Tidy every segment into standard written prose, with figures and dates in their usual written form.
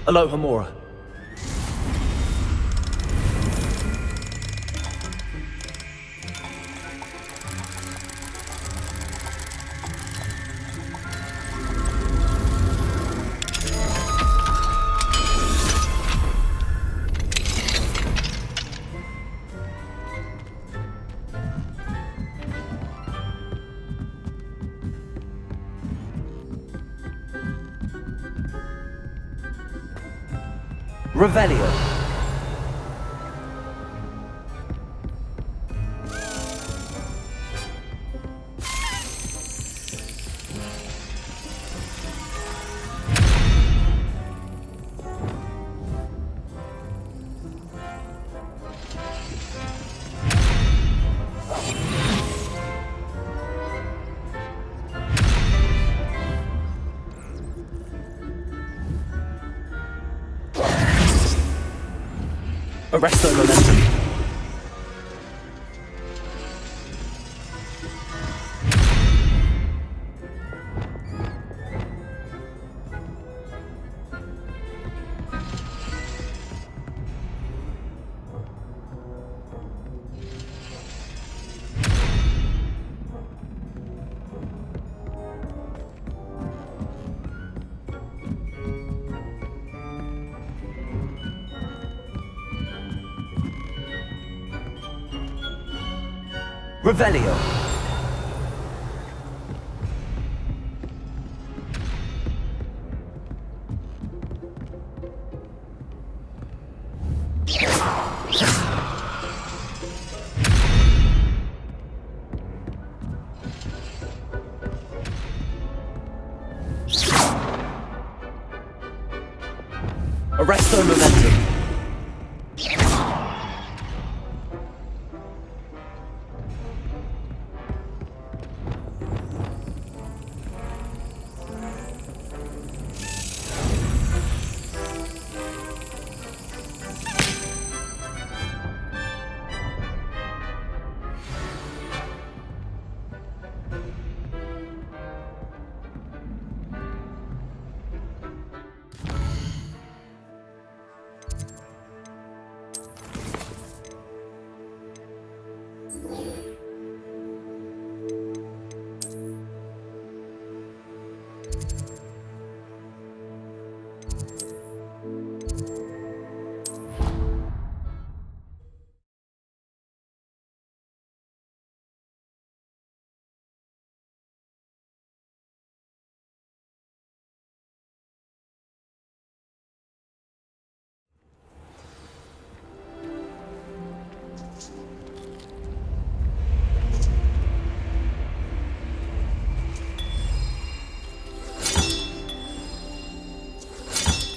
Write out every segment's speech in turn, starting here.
Aloha Mora. Revelio. Arresto momentum. Revelio. Arresto momentum.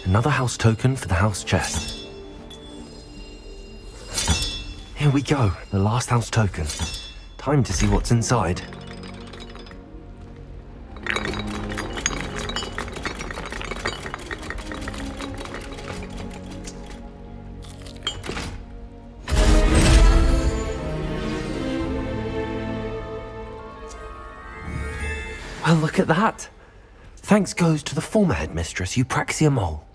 Another house token for the house chest. Here we go, the last house token. Time to see what's inside. Well, look at that. Thanks goes to the former headmistress, Eupraxia Mole.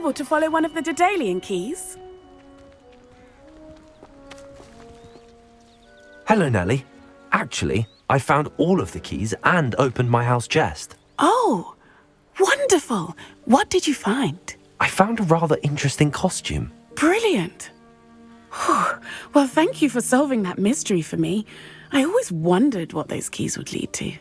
able to follow one of the Daedalian keys? Hello, Nellie. Actually, I found all of the keys and opened my house chest. Oh, wonderful. What did you find? I found a rather interesting costume. Brilliant. Whew. Well, thank you for solving that mystery for me. I always wondered what those keys would lead to.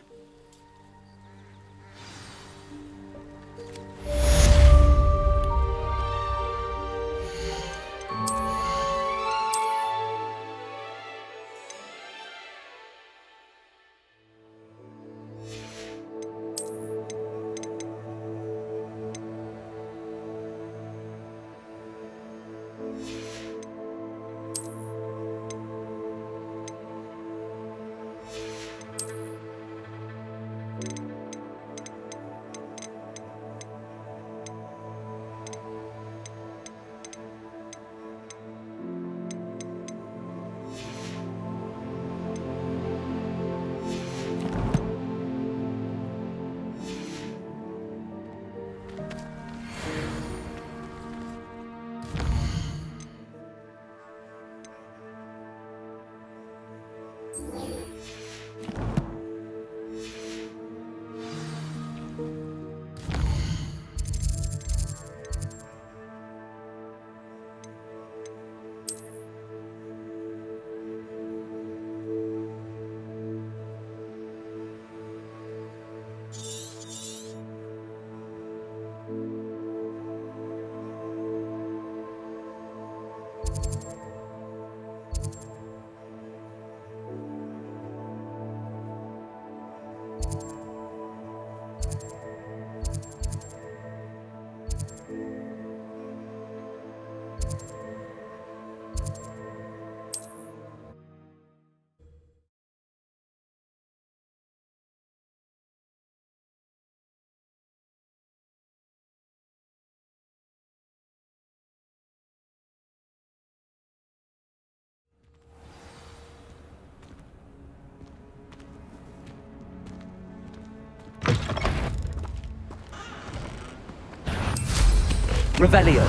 Revelio.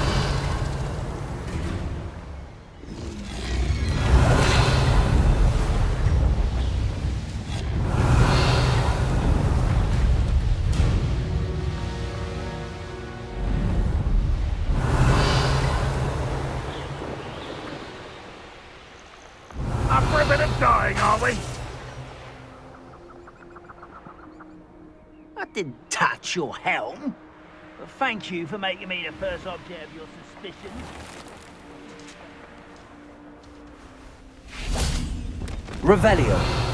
Up for a bit of dying, are we? I didn't touch your helm. But thank you for making me the first object of your suspicions. Revelio.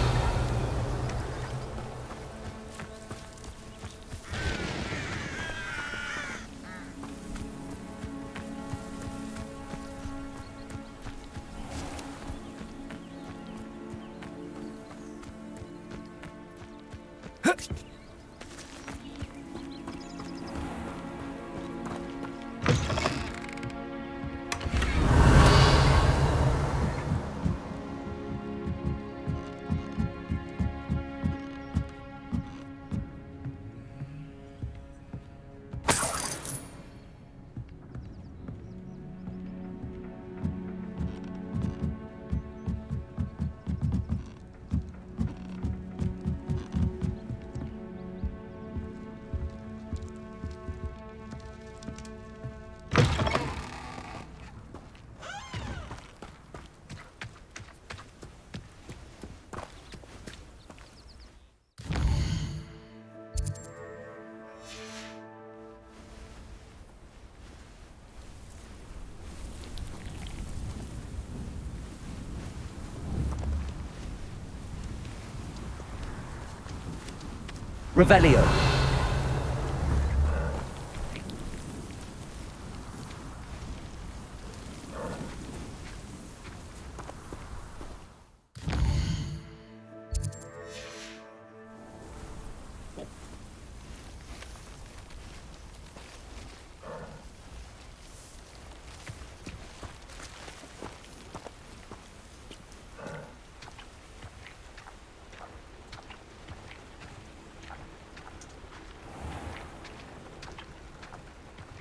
Revelio.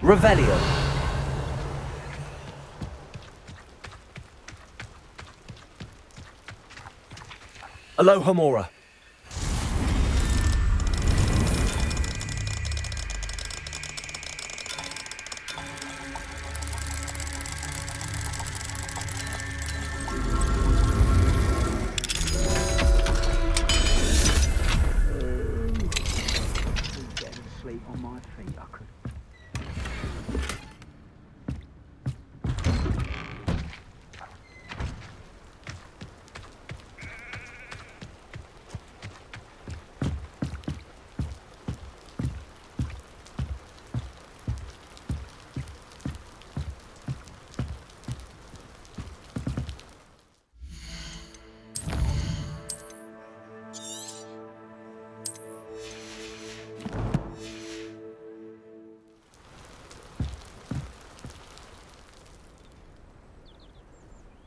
Revelio. Aloha, Mora. Getting sleep on my feet, I could.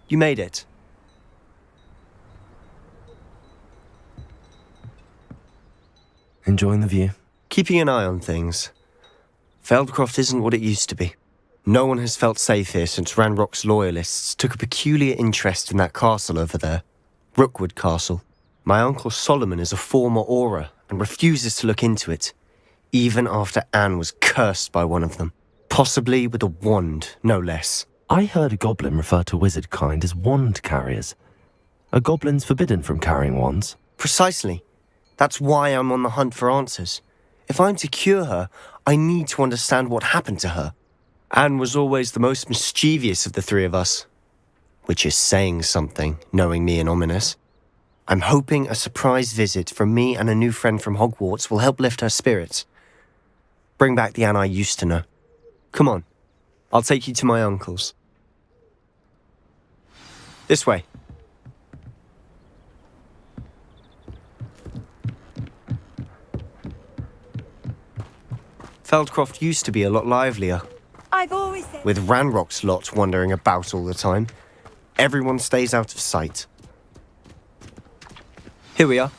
You made it. Enjoying the view? Keeping an eye on things. Feldcroft isn't what it used to be. No one has felt safe here since Ranrock's loyalists took a peculiar interest in that castle over there. Rookwood Castle. My uncle Solomon is a former Auror and refuses to look into it, even after Anne was cursed by one of them. Possibly with a wand, no less. I heard a goblin refer to wizard kind as wand carriers. Are goblins forbidden from carrying wands? Precisely. That's why I'm on the hunt for answers. If I'm to cure her, I need to understand what happened to her. Anne was always the most mischievous of the three of us. Which is saying something, knowing me and Ominous. I'm hoping a surprise visit from me and a new friend from Hogwarts will help lift her spirits. Bring back the Anne I used to know. Come on. I'll take you to my uncle's. This way. Feldcroft used to be a lot livelier. I've always said... With Ranrock's lot wandering about all the time, everyone stays out of sight. Here we are.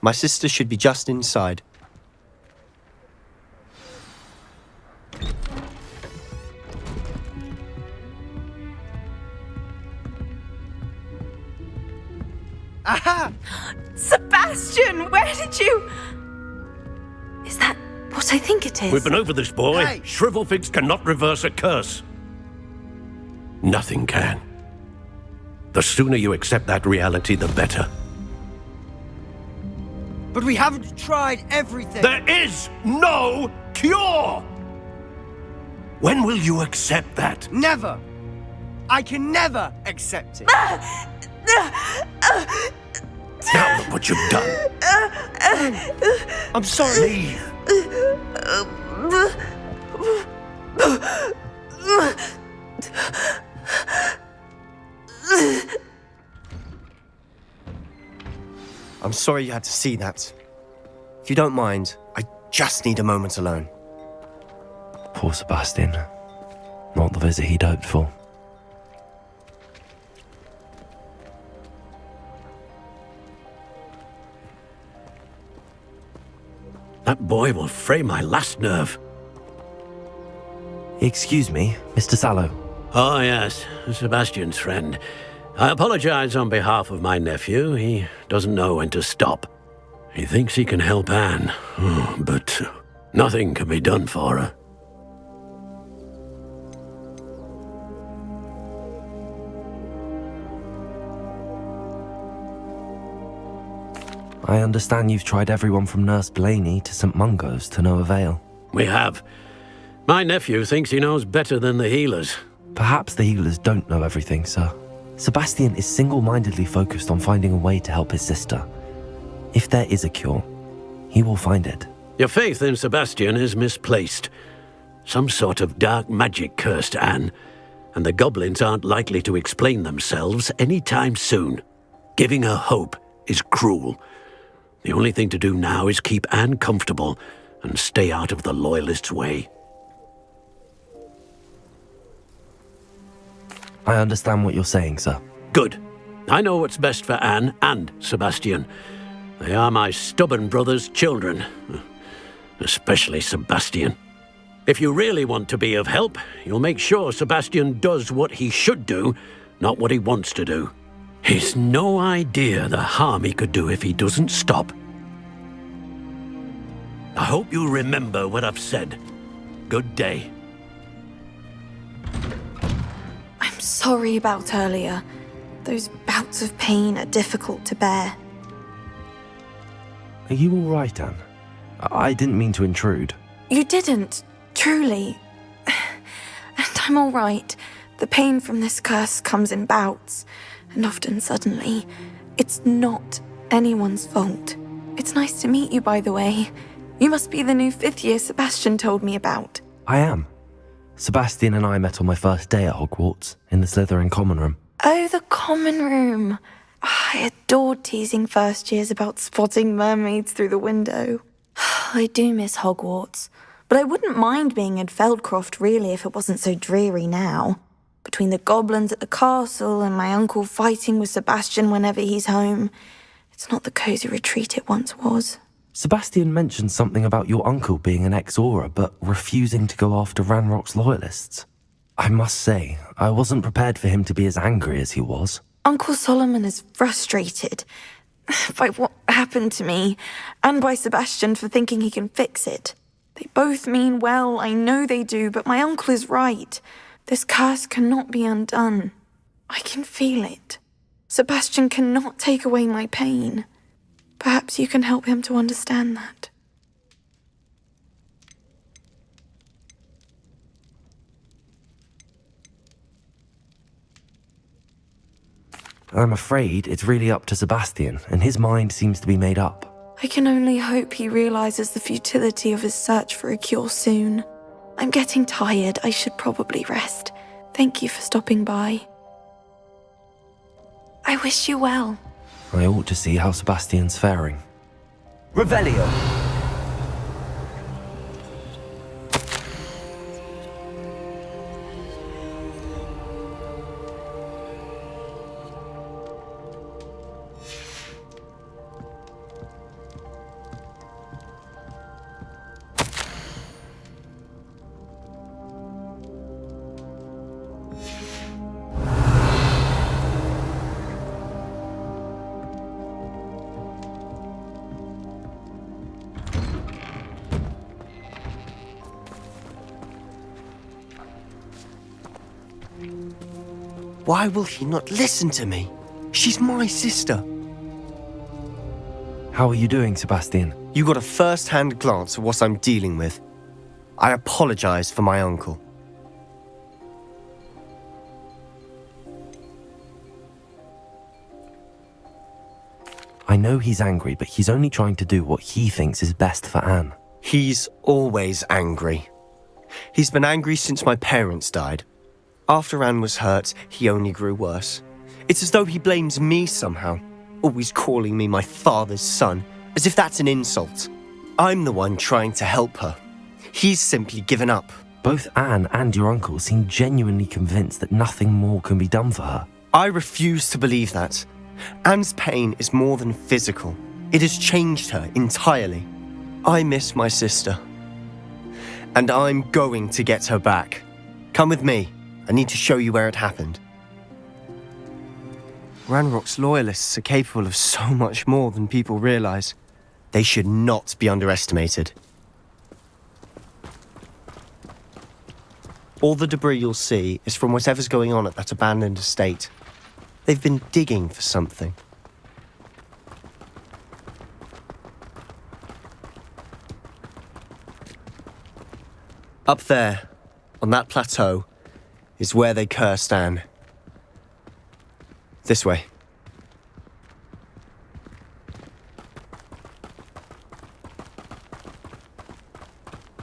My sister should be just inside. Aha! Sebastian, where did you... Is that what I think it is? We've been over this, boy. Hey. Shrivelfigs cannot reverse a curse. Nothing can. The sooner you accept that reality, the better. But we haven't tried everything. There is no cure! When will you accept that? Never. I can never accept it. Now look what you've done. I'm sorry. Leave. I'm sorry you had to see that. If you don't mind, I just need a moment alone. Poor Sebastian. Not the visit he'd hoped for. That boy will fray my last nerve. Excuse me, Mr. Sallow. Oh, yes, Sebastian's friend. I apologize on behalf of my nephew. He doesn't know when to stop. He thinks he can help Anne, but nothing can be done for her. I understand you've tried everyone from Nurse Blaney to St. Mungo's to no avail. We have. My nephew thinks he knows better than the healers. Perhaps the healers don't know everything, sir. Sebastian is single-mindedly focused on finding a way to help his sister. If there is a cure, he will find it. Your faith in Sebastian is misplaced. Some sort of dark magic cursed Anne, and the goblins aren't likely to explain themselves anytime soon. Giving her hope is cruel. The only thing to do now is keep Anne comfortable and stay out of the Loyalists' way. I understand what you're saying, sir. Good. I know what's best for Anne and Sebastian. They are my stubborn brother's children. Especially Sebastian. If you really want to be of help, you'll make sure Sebastian does what he should do, not what he wants to do. He's no idea the harm he could do if he doesn't stop. I hope you remember what I've said. Good day. I'm sorry about earlier. Those bouts of pain are difficult to bear. Are you all right, Anne? I didn't mean to intrude. You didn't, truly. And I'm all right. The pain from this curse comes in bouts, and often suddenly. It's not anyone's fault. It's nice to meet you, by the way. You must be the new 5th year Sebastian told me about. I am. Sebastian and I met on my first day at Hogwarts, in the Slytherin common room. Oh, the common room. I adored teasing first years about spotting mermaids through the window. I do miss Hogwarts, but I wouldn't mind being in Feldcroft really if it wasn't so dreary now. Between the goblins at the castle and my uncle fighting with Sebastian whenever he's home, it's not the cosy retreat it once was. Sebastian mentioned something about your uncle being an ex-Auror, but refusing to go after Ranrock's loyalists. I must say, I wasn't prepared for him to be as angry as he was. Uncle Solomon is frustrated by what happened to me, and by Sebastian for thinking he can fix it. They both mean well, I know they do, but my uncle is right. This curse cannot be undone. I can feel it. Sebastian cannot take away my pain. Perhaps you can help him to understand that. I'm afraid it's really up to Sebastian, and his mind seems to be made up. I can only hope he realizes the futility of his search for a cure soon. I'm getting tired. I should probably rest. Thank you for stopping by. I wish you well. I ought to see how Sebastian's faring. Revelio. Why will he not listen to me? She's my sister. How are you doing, Sebastian? You got a first-hand glance at what I'm dealing with. I apologize for my uncle. I know he's angry, but he's only trying to do what he thinks is best for Anne. He's always angry. He's been angry since my parents died. After Anne was hurt, he only grew worse. It's as though he blames me somehow, always calling me my father's son, as if that's an insult. I'm the one trying to help her. He's simply given up. Both Anne and your uncle seem genuinely convinced that nothing more can be done for her. I refuse to believe that. Anne's pain is more than physical. It has changed her entirely. I miss my sister. And I'm going to get her back. Come with me. I need to show you where it happened. Ranrock's loyalists are capable of so much more than people realize. They should not be underestimated. All the debris you'll see is from whatever's going on at that abandoned estate. They've been digging for something. Up there, on that plateau, is where they cursed Anne. This way.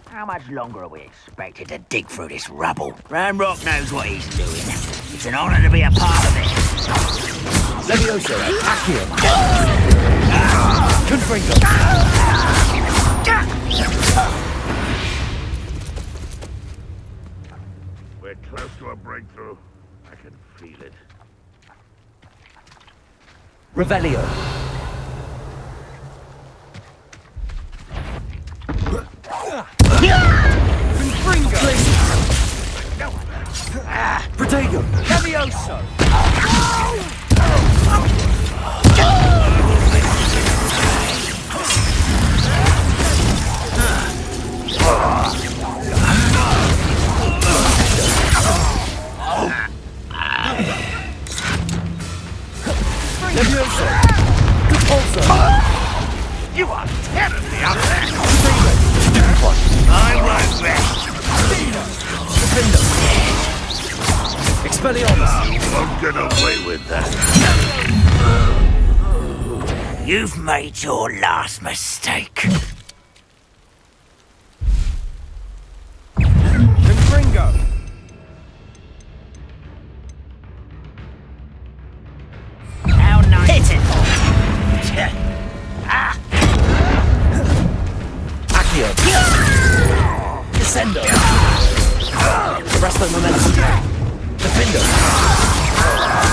How much longer are we expected to dig through this rubble? Ranrock knows what he's doing. It's an honor to be a part of it. Levioso. Accio. Confringo. We're close to a breakthrough. I can feel it. Revelio. Protego. Levioso! You are terribly out there. I'm right back. Expelliarmus. Won't get away with that. You've made your last mistake. Confringo. How nice. Hit it. Ah. Accio. Descendo. Arresto momentum. Defendo.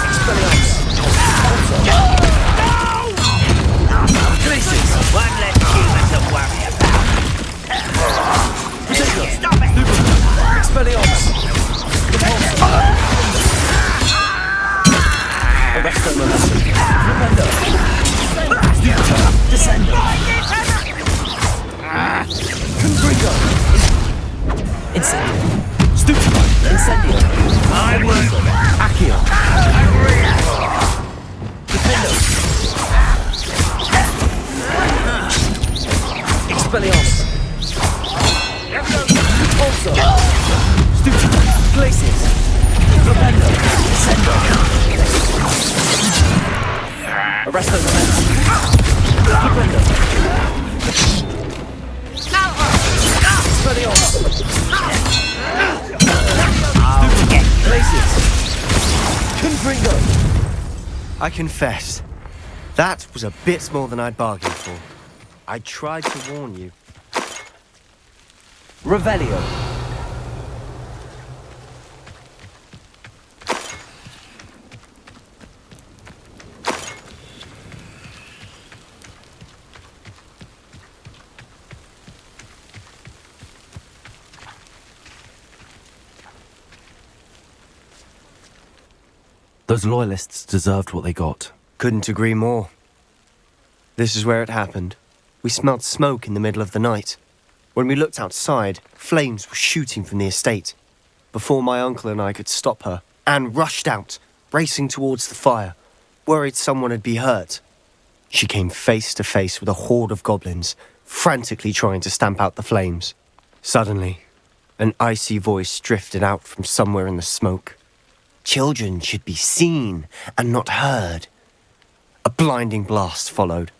Expelliarmus. Glacius. One less human to worry about. Stop it. Expelliarmus. Arresto momentum. Defendo. Descendo. Confringo. Incendio. Stupefy. Incendio. Accio. Defendo. Expelliarmus. Also. Stupefy. Glacius. Defendo. Descendo. Arresto momentum. Defendo. Expelliarmus. Glacius. Confringo. I confess, that was a bit more than I'd bargained for. I tried to warn you. Revelio. Those loyalists deserved what they got. Couldn't agree more. This is where it happened. We smelled smoke in the middle of the night. When we looked outside, flames were shooting from the estate. Before my uncle and I could stop her, Anne rushed out, racing towards the fire, worried someone had been hurt. She came face to face with a horde of goblins, frantically trying to stamp out the flames. Suddenly, an icy voice drifted out from somewhere in the smoke. Children should be seen and not heard. A blinding blast followed.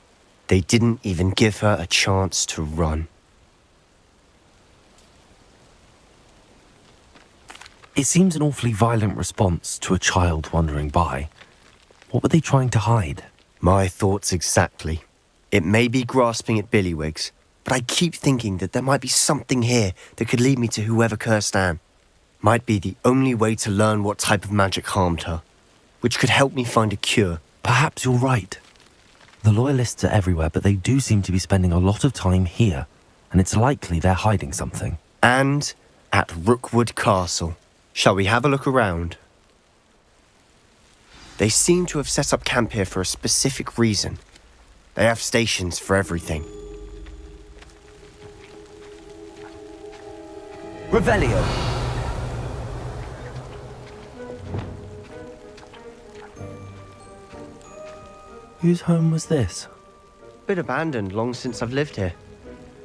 They didn't even give her a chance to run. It seems an awfully violent response to a child wandering by. What were they trying to hide? My thoughts exactly. It may be grasping at Billywigs, but I keep thinking that there might be something here that could lead me to whoever cursed Anne. Might be the only way to learn what type of magic harmed her, which could help me find a cure. Perhaps you're right. The loyalists are everywhere, but they do seem to be spending a lot of time here, and it's likely they're hiding something. And at Rookwood Castle. Shall we have a look around? They seem to have set up camp here for a specific reason. They have stations for everything. Revelio. Whose home was this? Been abandoned long since I've lived here.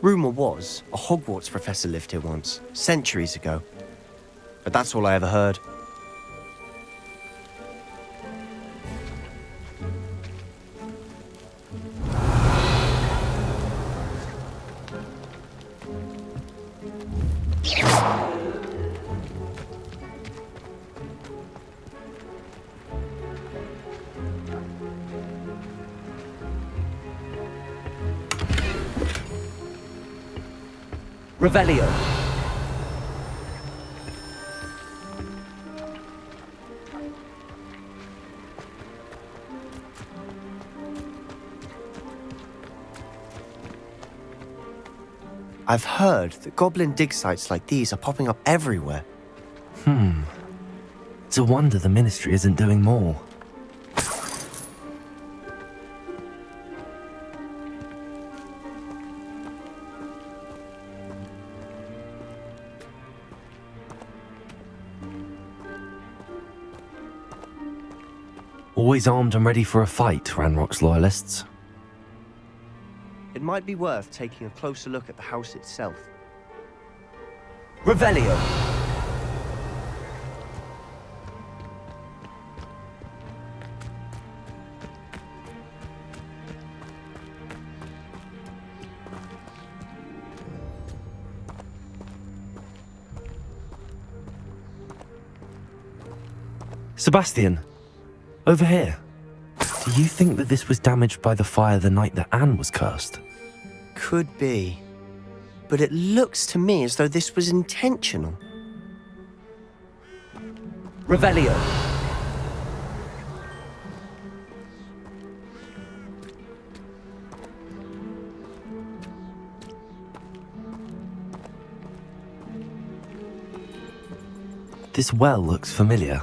Rumour was a Hogwarts professor lived here once, centuries ago. But that's all I ever heard. Revelio. I've heard that goblin dig sites like these are popping up everywhere. It's a wonder the Ministry isn't doing more. Always armed and ready for a fight, Ranrock's loyalists. It might be worth taking a closer look at the house itself. Revelio. Sebastian, over here. Do you think that this was damaged by the fire the night that Anne was cursed? Could be. But it looks to me as though this was intentional. Revelio. This well looks familiar.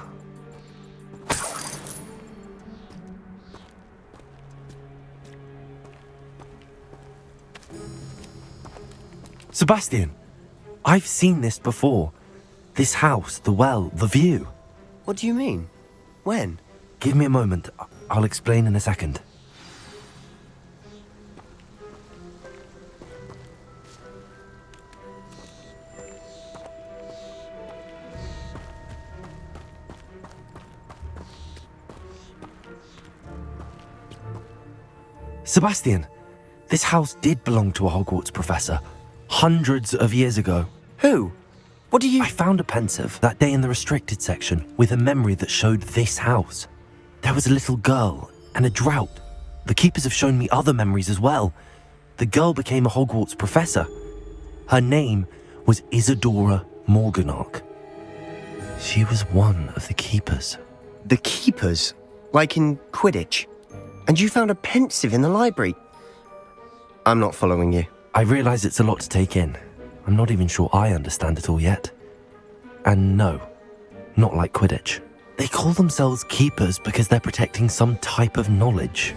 Sebastian, I've seen this before. This house, the well, the view. What do you mean? When? Give me a moment. I'll explain in a second. Sebastian, this house did belong to a Hogwarts professor, hundreds of years ago. Who? What do you... I found a pensive that day in the restricted section with a memory that showed this house. There was a little girl and a drought. The keepers have shown me other memories as well. The girl became a Hogwarts professor. Her name was Isadora Morganach. She was one of the keepers. The keepers? Like in Quidditch? And you found a pensive in the library? I'm not following you. I realize it's a lot to take in. I'm not even sure I understand it all yet. And no, not like Quidditch. They call themselves keepers because they're protecting some type of knowledge.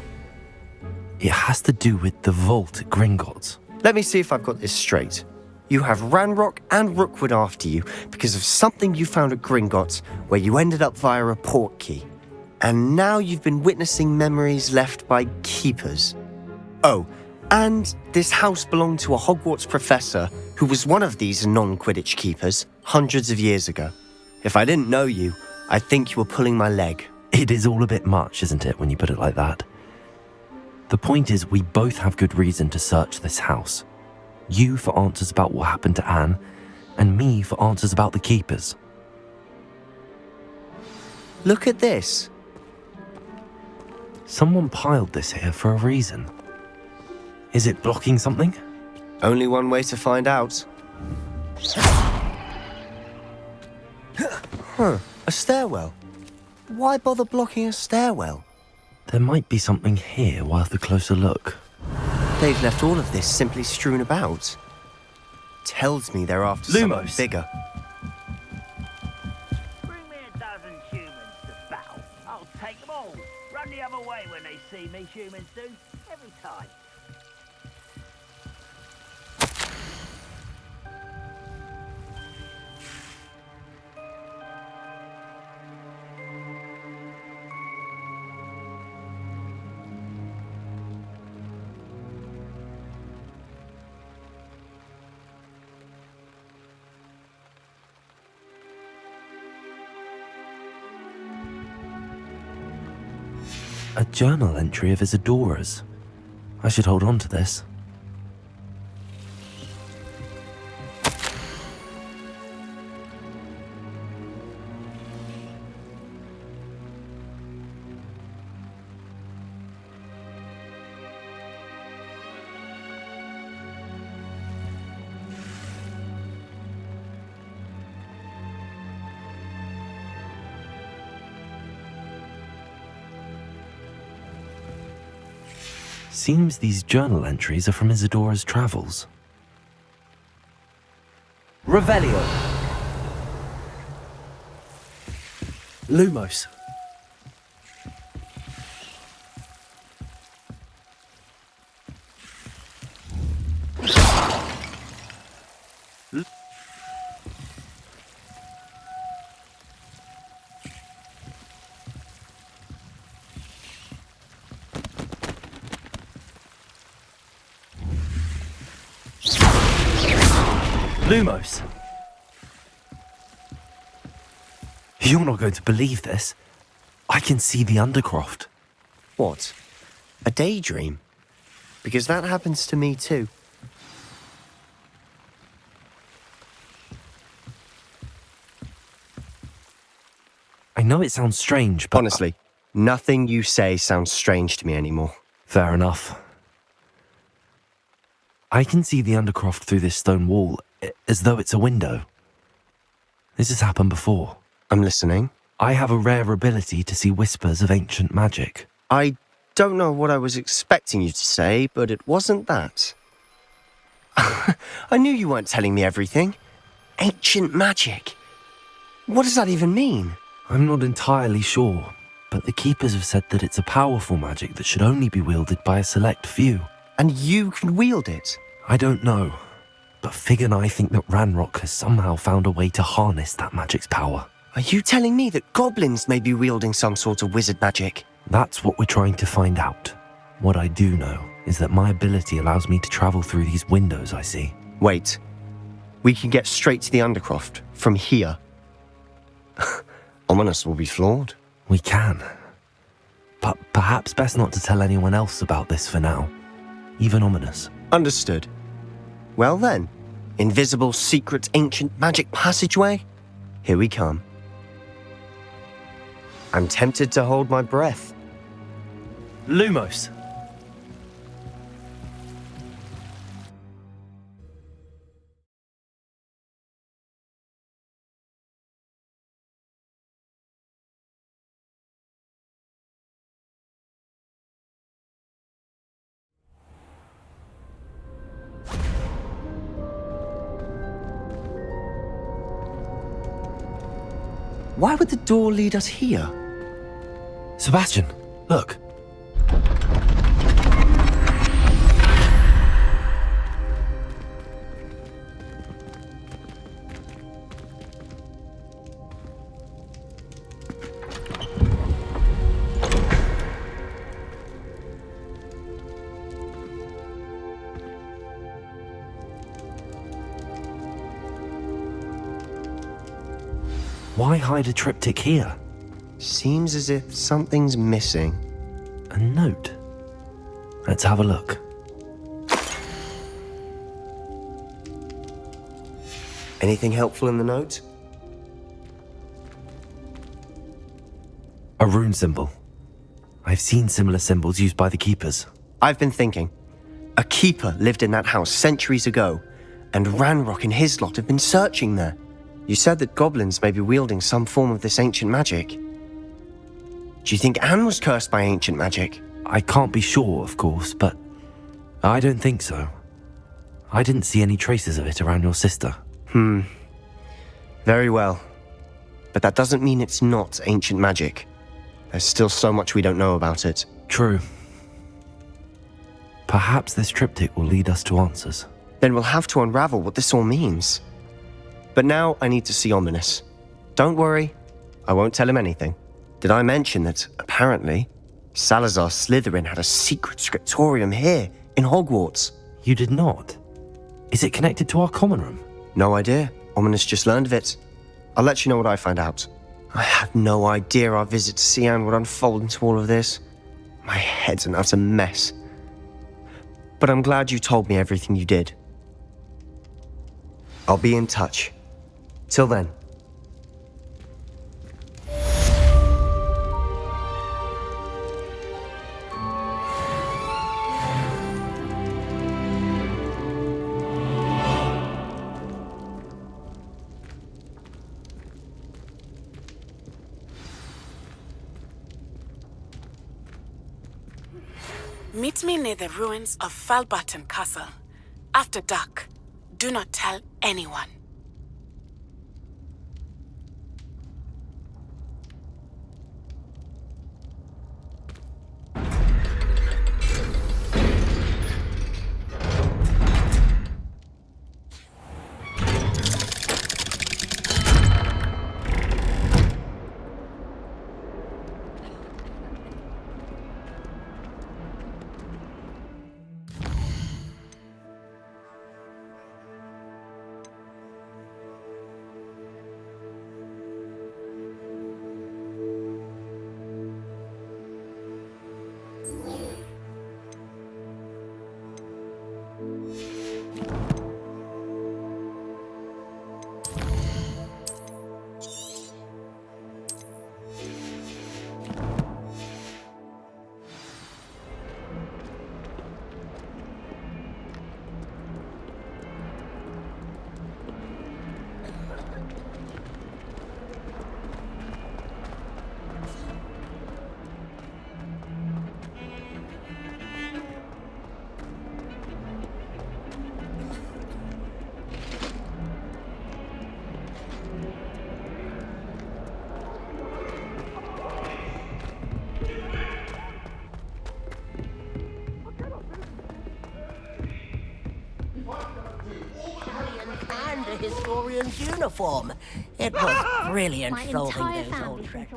It has to do with the vault at Gringotts. Let me see if I've got this straight. You have Ranrock and Rookwood after you because of something you found at Gringotts where you ended up via a portkey. And now you've been witnessing memories left by keepers. Oh, and this house belonged to a Hogwarts professor who was one of these non-Quidditch keepers hundreds of years ago. If I didn't know you, I'd think you were pulling my leg. It is all a bit much, isn't it, when you put it like that? The point is, we both have good reason to search this house. You for answers about what happened to Anne, and me for answers about the keepers. Look at this. Someone piled this here for a reason. Is it blocking something? Only one way to find out. Huh, a stairwell. Why bother blocking a stairwell? There might be something here worth a closer look. They've left all of this simply strewn about. Tells me they're after something bigger. Bring me a dozen humans to battle. I'll take them all. Run the other way when they see me, humans do. Every time. A journal entry of Isadora's. I should hold on to this. Seems these journal entries are from Isadora's travels. Revelio. Lumos. Lumos! You're not going to believe this. I can see the Undercroft. What? A daydream? Because that happens to me too. I know it sounds strange, but... Honestly, nothing you say sounds strange to me anymore. Fair enough. I can see the Undercroft through this stone wall, as though it's a window. This has happened before. I'm listening. I have a rare ability to see whispers of ancient magic. I don't know what I was expecting you to say, but it wasn't that. I knew you weren't telling me everything. Ancient magic. What does that even mean? I'm not entirely sure, but the Keepers have said that it's a powerful magic that should only be wielded by a select few. And you can wield it? I don't know, but Fig and I think that Ranrock has somehow found a way to harness that magic's power. Are you telling me that goblins may be wielding some sort of wizard magic? That's what we're trying to find out. What I do know is that my ability allows me to travel through these windows I see. Wait. We can get straight to the Undercroft from here. Ominous will be flawed. We can. But perhaps best not to tell anyone else about this for now. Even Ominous. Understood. Well then, invisible, secret, ancient magic passageway? Here we come. I'm tempted to hold my breath. Lumos! Why would the door lead us here? Sebastian, look. Why hide a triptych here? Seems as if something's missing. A note. Let's have a look. Anything helpful in the note? A rune symbol. I've seen similar symbols used by the Keepers. I've been thinking. A keeper lived in that house centuries ago, and Ranrock and his lot have been searching there. You said that goblins may be wielding some form of this ancient magic. Do you think Anne was cursed by ancient magic? I can't be sure, of course, but I don't think so. I didn't see any traces of it around your sister. Very well. But that doesn't mean it's not ancient magic. There's still so much we don't know about it. True. Perhaps this triptych will lead us to answers. Then we'll have to unravel what this all means. But now I need to see Ominous. Don't worry, I won't tell him anything. Did I mention that, apparently, Salazar Slytherin had a secret scriptorium here, in Hogwarts? You did not? Is it connected to our common room? No idea. Ominous just learned of it. I'll let you know what I find out. I had no idea our visit to Cian would unfold into all of this. My head's an utter mess. But I'm glad you told me everything you did. I'll be in touch. Till then. Meet me near the ruins of Falbaton Castle. After dark. Do not tell anyone. a historian's uniform. It was brilliant solving those old tricks.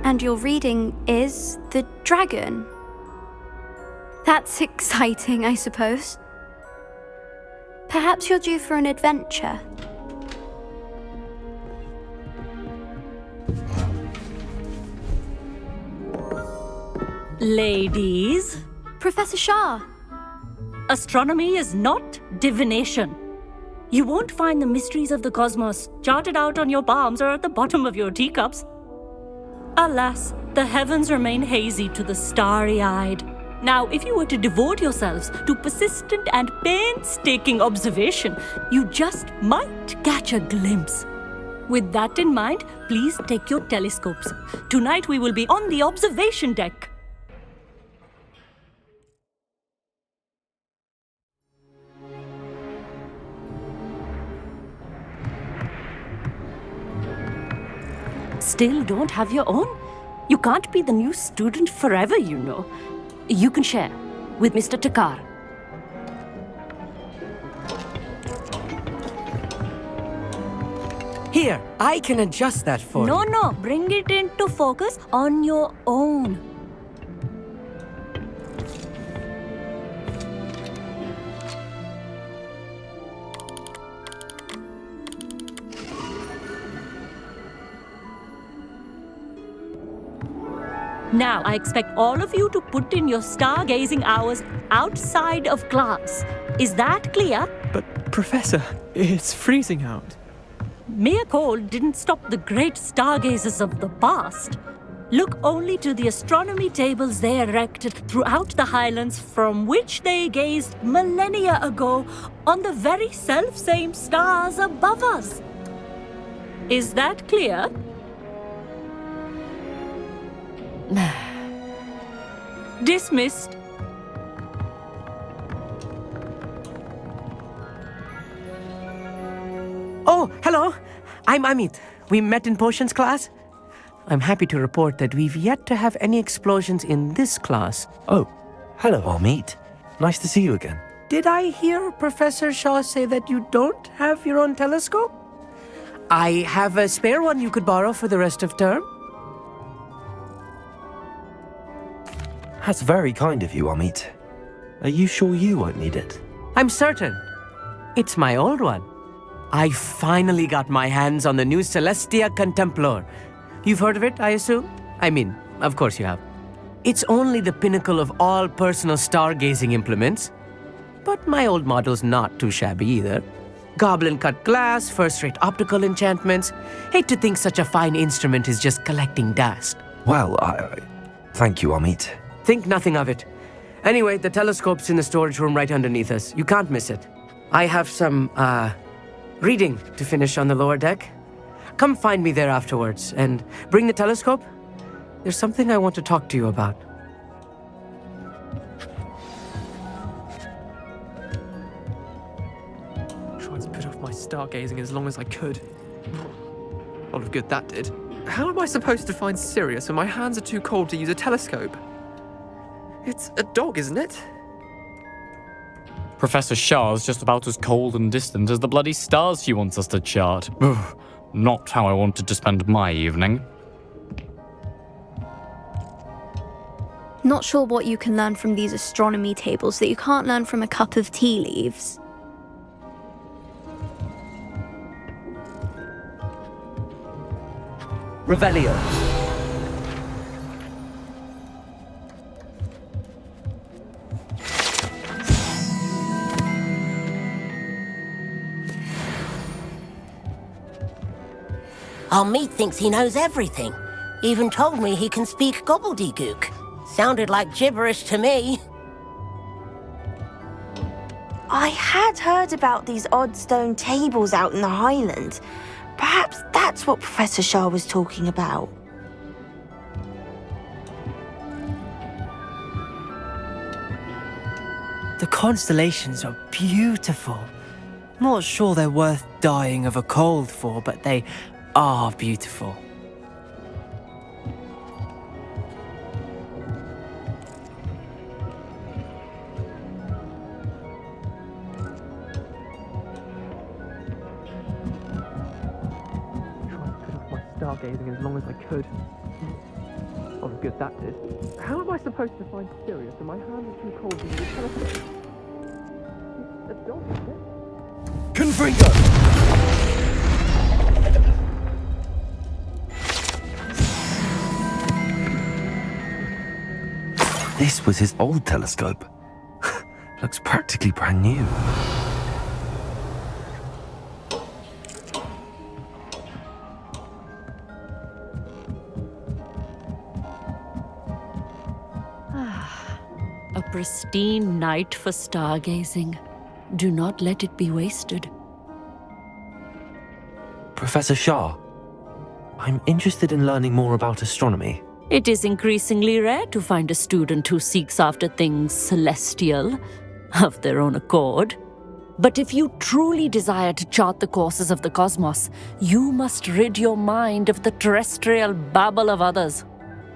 And your reading is The Dragon. That's exciting, I suppose. Perhaps you're due for an adventure. Ladies, Professor Shah. astronomy is not divination. You won't find the mysteries of the cosmos charted out on your palms or at the bottom of your teacups. Alas, the heavens remain hazy to the starry-eyed. Now, if you were to devote yourselves to persistent and painstaking observation, you just might catch a glimpse. With that in mind, please take your telescopes. Tonight we will be on the observation deck. Still don't have your own? You can't be the new student forever, you know. You can share with Mr. Takar. Here, I can adjust that for you. No, bring it into focus on your own. Now, I expect all of you to put in your stargazing hours outside of class. Is that clear? But, Professor, it's freezing out. Mere cold didn't stop the great stargazers of the past. Look only to the astronomy tables they erected throughout the highlands from which they gazed millennia ago on the very self-same stars above us. Is that clear? Dismissed. Oh, hello. I'm Amit. We met in potions class. I'm happy to report that we've yet to have any explosions in this class. Oh, hello, Amit. Nice to see you again. Did I hear Professor Shaw say that you don't have your own telescope? I have a spare one you could borrow for the rest of term. That's very kind of you, Amit. Are you sure you won't need it? I'm certain. It's my old one. I finally got my hands on the new Celestia Contemplar. You've heard of it, I assume? I mean, of course you have. It's only the pinnacle of all personal stargazing implements. But my old model's not too shabby either. Goblin-cut glass, first-rate optical enchantments. Hate to think such a fine instrument is just collecting dust. Well, thank you, Amit. Think nothing of it. Anyway, the telescope's in the storage room right underneath us. You can't miss it. I have some, reading to finish on the lower deck. Come find me there afterwards, and bring the telescope. There's something I want to talk to you about. Tried to put off my stargazing as long as I could. A lot of good that did. How am I supposed to find Sirius when my hands are too cold to use a telescope? It's a dog, isn't it? Professor Shah's just about as cold and distant as the bloody stars she wants us to chart. Ugh, not how I wanted to spend my evening. Not sure what you can learn from these astronomy tables that you can't learn from a cup of tea leaves. Revelio. Our meat thinks he knows everything. Even told me he can speak gobbledygook. Sounded like gibberish to me. I had heard about these odd stone tables out in the Highlands. Perhaps that's what Professor Shah was talking about. The constellations are beautiful. Not sure they're worth dying of a cold for, but they are beautiful. Stargazing as long as I could. Oh, good that did. How am I supposed to find Sirius when my hands are too cold to use a telescope? It's a dog, isn't it? Confringo! This was his old telescope. Looks practically brand new. A pristine night for stargazing. Do not let it be wasted. Professor Shah, I'm interested in learning more about astronomy. It is increasingly rare to find a student who seeks after things celestial, of their own accord. But if you truly desire to chart the courses of the cosmos, you must rid your mind of the terrestrial babble of others.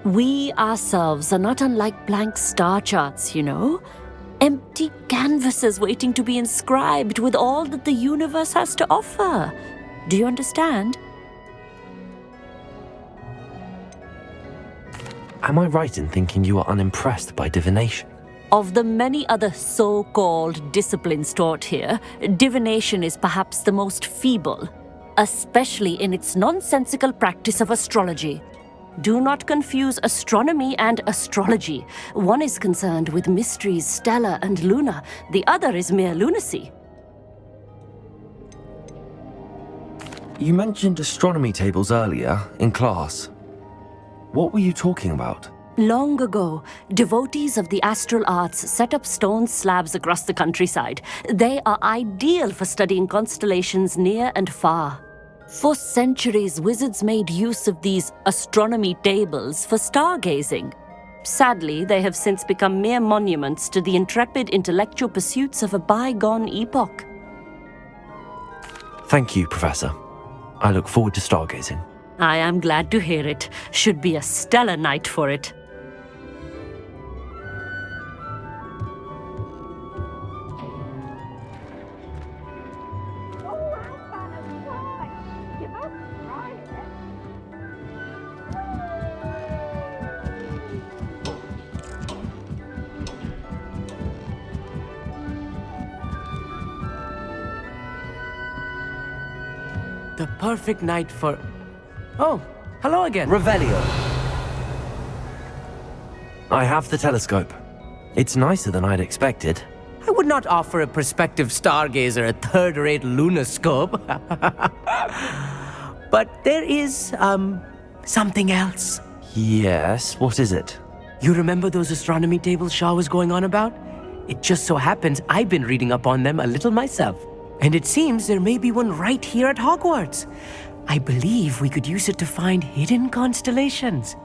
We ourselves are not unlike blank star charts, you know. Empty canvases waiting to be inscribed with all that the universe has to offer. Do you understand? Am I right in thinking you are unimpressed by divination? Of the many other so-called disciplines taught here, divination is perhaps the most feeble, especially in its nonsensical practice of astrology. Do not confuse astronomy and astrology. One is concerned with mysteries stellar and lunar, the other is mere lunacy. You mentioned astronomy tables earlier in class. What were you talking about? Long ago, devotees of the astral arts set up stone slabs across the countryside. They are ideal for studying constellations near and far. For centuries, wizards made use of these astronomy tables for stargazing. Sadly, they have since become mere monuments to the intrepid intellectual pursuits of a bygone epoch. Thank you, Professor. I look forward to stargazing. I am glad to hear it. Should be a stellar night for it. The perfect night for... Oh, hello again. Revelio. I have the telescope. It's nicer than I'd expected. I would not offer a prospective stargazer a third-rate lunoscope. But there is, something else. Yes, what is it? You remember those astronomy tables Shah was going on about? It just so happens I've been reading up on them a little myself. And it seems there may be one right here at Hogwarts. I believe we could use it to find hidden constellations.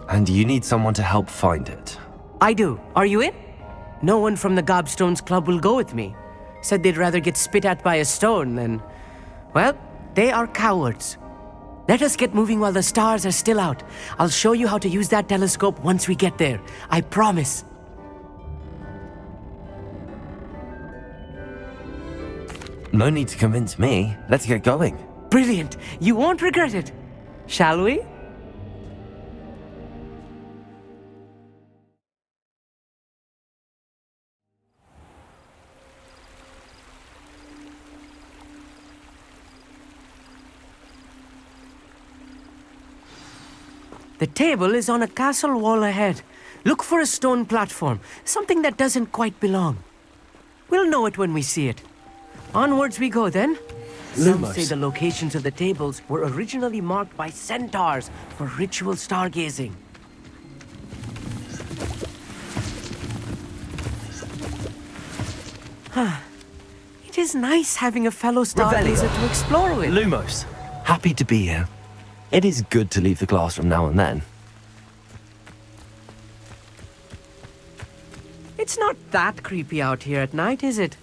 And you need someone to help find it. I do. Are you in? No one from the Gobstones Club will go with me. Said they'd rather get spit at by a stone than... Well, they are cowards. Let us get moving while the stars are still out. I'll show you how to use that telescope once we get there. I promise. No need to convince me. Let's get going. Brilliant. You won't regret it. Shall we? The table is on a castle wall ahead. Look for a stone platform, something that doesn't quite belong. We'll know it when we see it. Onwards we go then. Some Lumos. say the locations of the tables were originally marked by centaurs for ritual stargazing. It is nice having a fellow stargazer to explore with. Lumos, happy to be here. It is good to leave the classroom now and then. It's not that creepy out here at night, is it?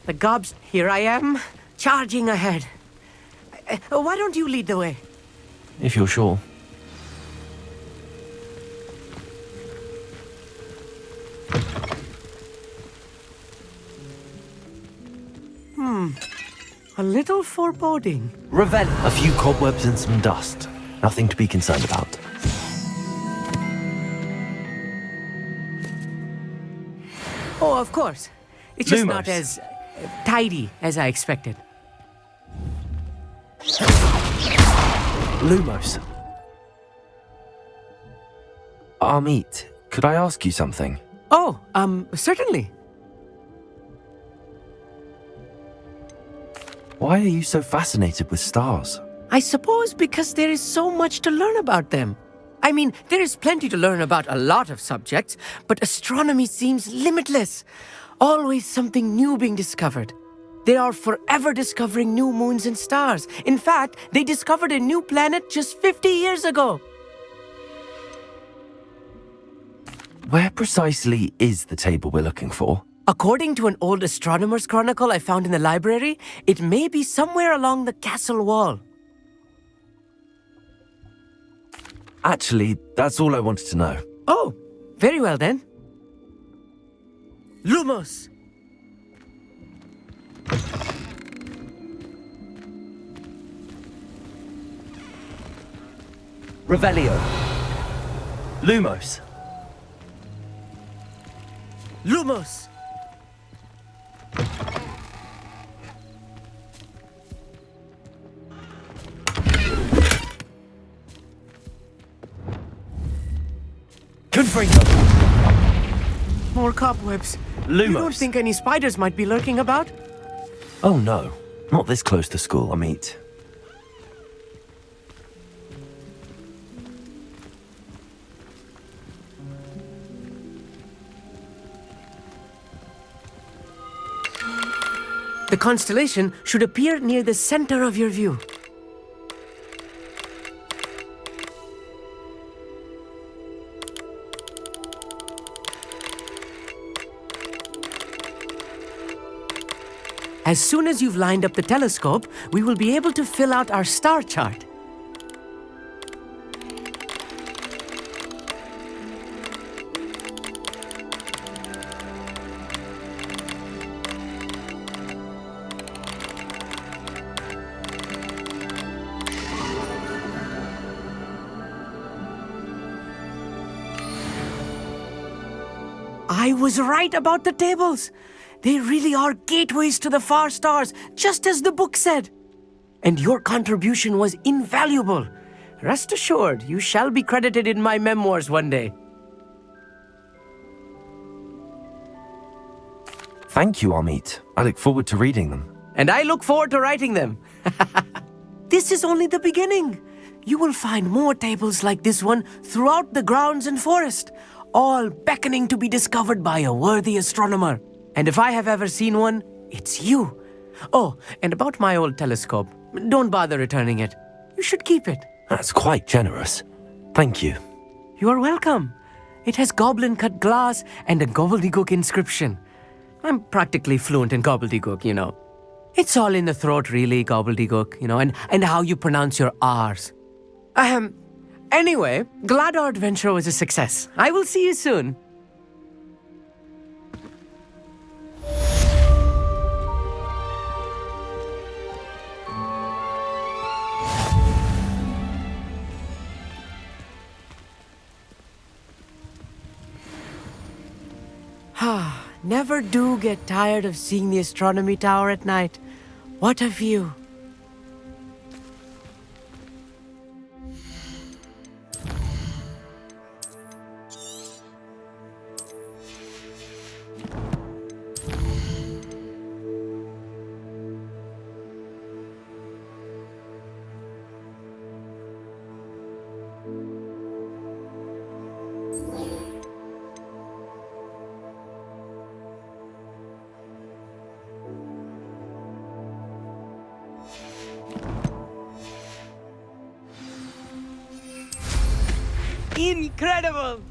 The gobs... Here I am, charging ahead. Why don't you lead the way? If you're sure. A little foreboding. Revel. A few cobwebs and some dust. Nothing to be concerned about. Oh, of course. It's just not Lumos. as tidy as I expected. Lumos. Amit, could I ask you something? Oh, certainly. Why are you so fascinated with stars? I suppose because there is so much to learn about them. I mean, there is plenty to learn about a lot of subjects, but astronomy seems limitless. Always something new being discovered. They are forever discovering new moons and stars. In fact, they discovered a new planet just 50 years ago. Where precisely is the table we're looking for? According to an old astronomer's chronicle I found in the library, it may be somewhere along the castle wall. Actually, that's all I wanted to know. Oh, very well then. Lumos! Revelio. Lumos. Lumos! Confringo. More cobwebs. Lumos. You don't think any spiders might be lurking about? Oh no, not this close to school, Amit. The constellation should appear near the center of your view. As soon as you've lined up the telescope, we will be able to fill out our star chart. I was right about the tables. They really are gateways to the far stars, just as the book said. And your contribution was invaluable. Rest assured, you shall be credited in my memoirs one day. Thank you, Amit. I look forward to reading them. And I look forward to writing them. This is only the beginning. You will find more tables like this one throughout the grounds and forest, all beckoning to be discovered by a worthy astronomer. And if I have ever seen one, it's you. Oh, and about my old telescope, don't bother returning it. You should keep it. That's quite generous. Thank you. You are welcome. It has goblin-cut glass and a gobbledygook inscription. I'm practically fluent in gobbledygook, you know. It's all in the throat, really, gobbledygook, you know, and how you pronounce your R's. Anyway, glad our adventure was a success. I will see you soon. Never do get tired of seeing the astronomy tower at night. What a view. incredible!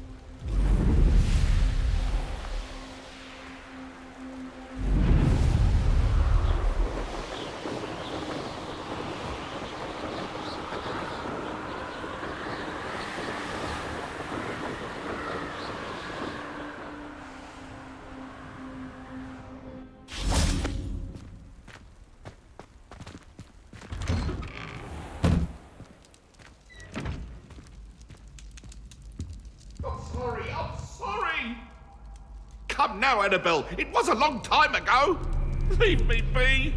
I'm sorry. Come now, Annabelle. It was a long time ago. Leave me be.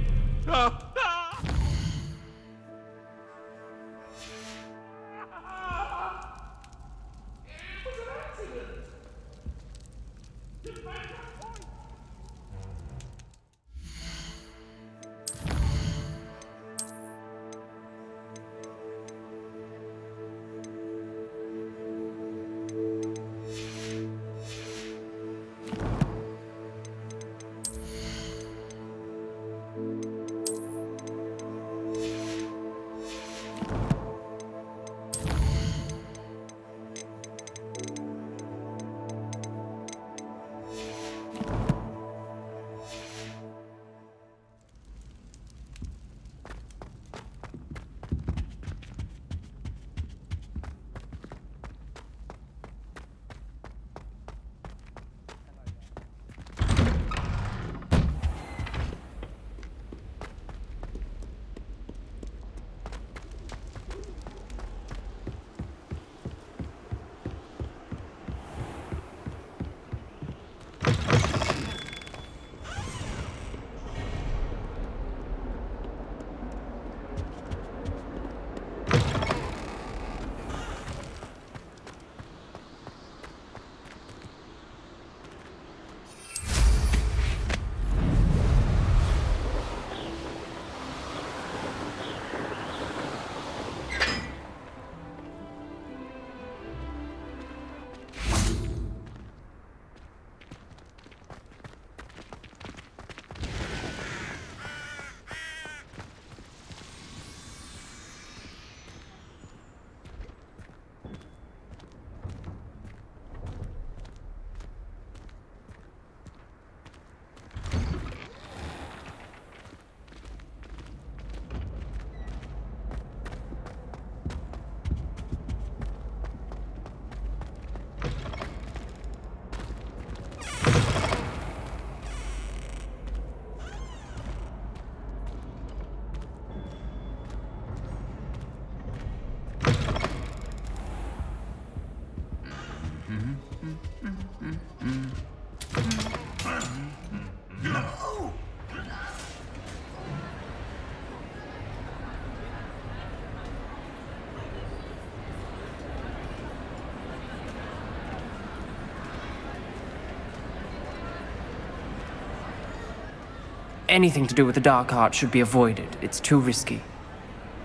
Anything to do with the dark art should be avoided. It's too risky.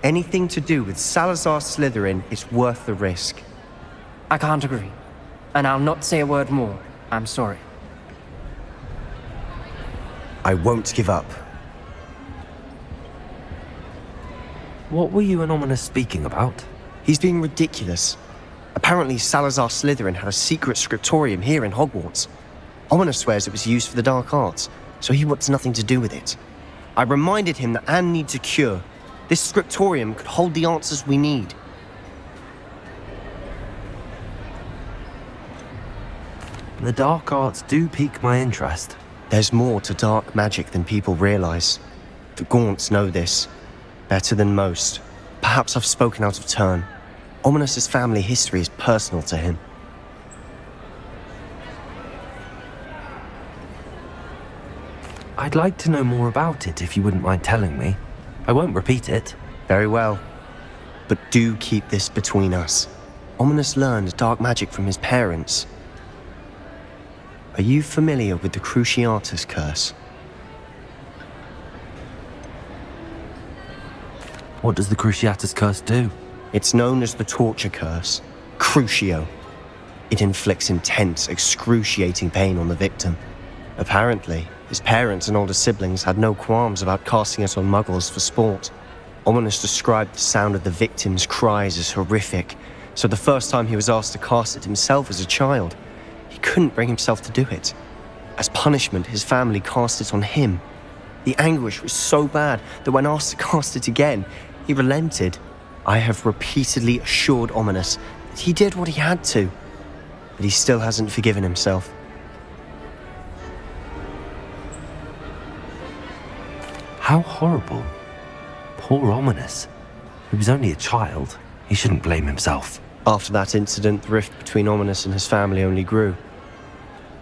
Anything to do with Salazar Slytherin is worth the risk. I can't agree. And I'll not say a word more. I'm sorry. I won't give up. What were you and Ominous speaking about? He's being ridiculous. Apparently Salazar Slytherin had a secret scriptorium here in Hogwarts. Ominous swears it was used for the dark arts, so he wants nothing to do with it. I reminded him that Anne needs a cure. This scriptorium could hold the answers we need. The dark arts do pique my interest. There's more to dark magic than people realize. The Gaunts know this better than most. Perhaps I've spoken out of turn. Ominous's family history is personal to him. I'd like to know more about it if you wouldn't mind telling me. I won't repeat it. Very well. But do keep this between us. Ominous learned dark magic from his parents. Are you familiar with the Cruciatus curse? What does the Cruciatus curse do? It's known as the torture curse. Crucio. It inflicts intense, excruciating pain on the victim. Apparently, his parents and older siblings had no qualms about casting it on muggles for sport. Ominous described the sound of the victim's cries as horrific, So the first time he was asked to cast it himself as a child, he couldn't bring himself to do it. As punishment, his family cast it on him. The anguish was so bad that when asked to cast it again, he relented. I have repeatedly assured Ominous that he did what he had to, but he still hasn't forgiven himself. How horrible. Poor Ominous. He was only a child. He shouldn't blame himself. After that incident, the rift between Ominous and his family only grew.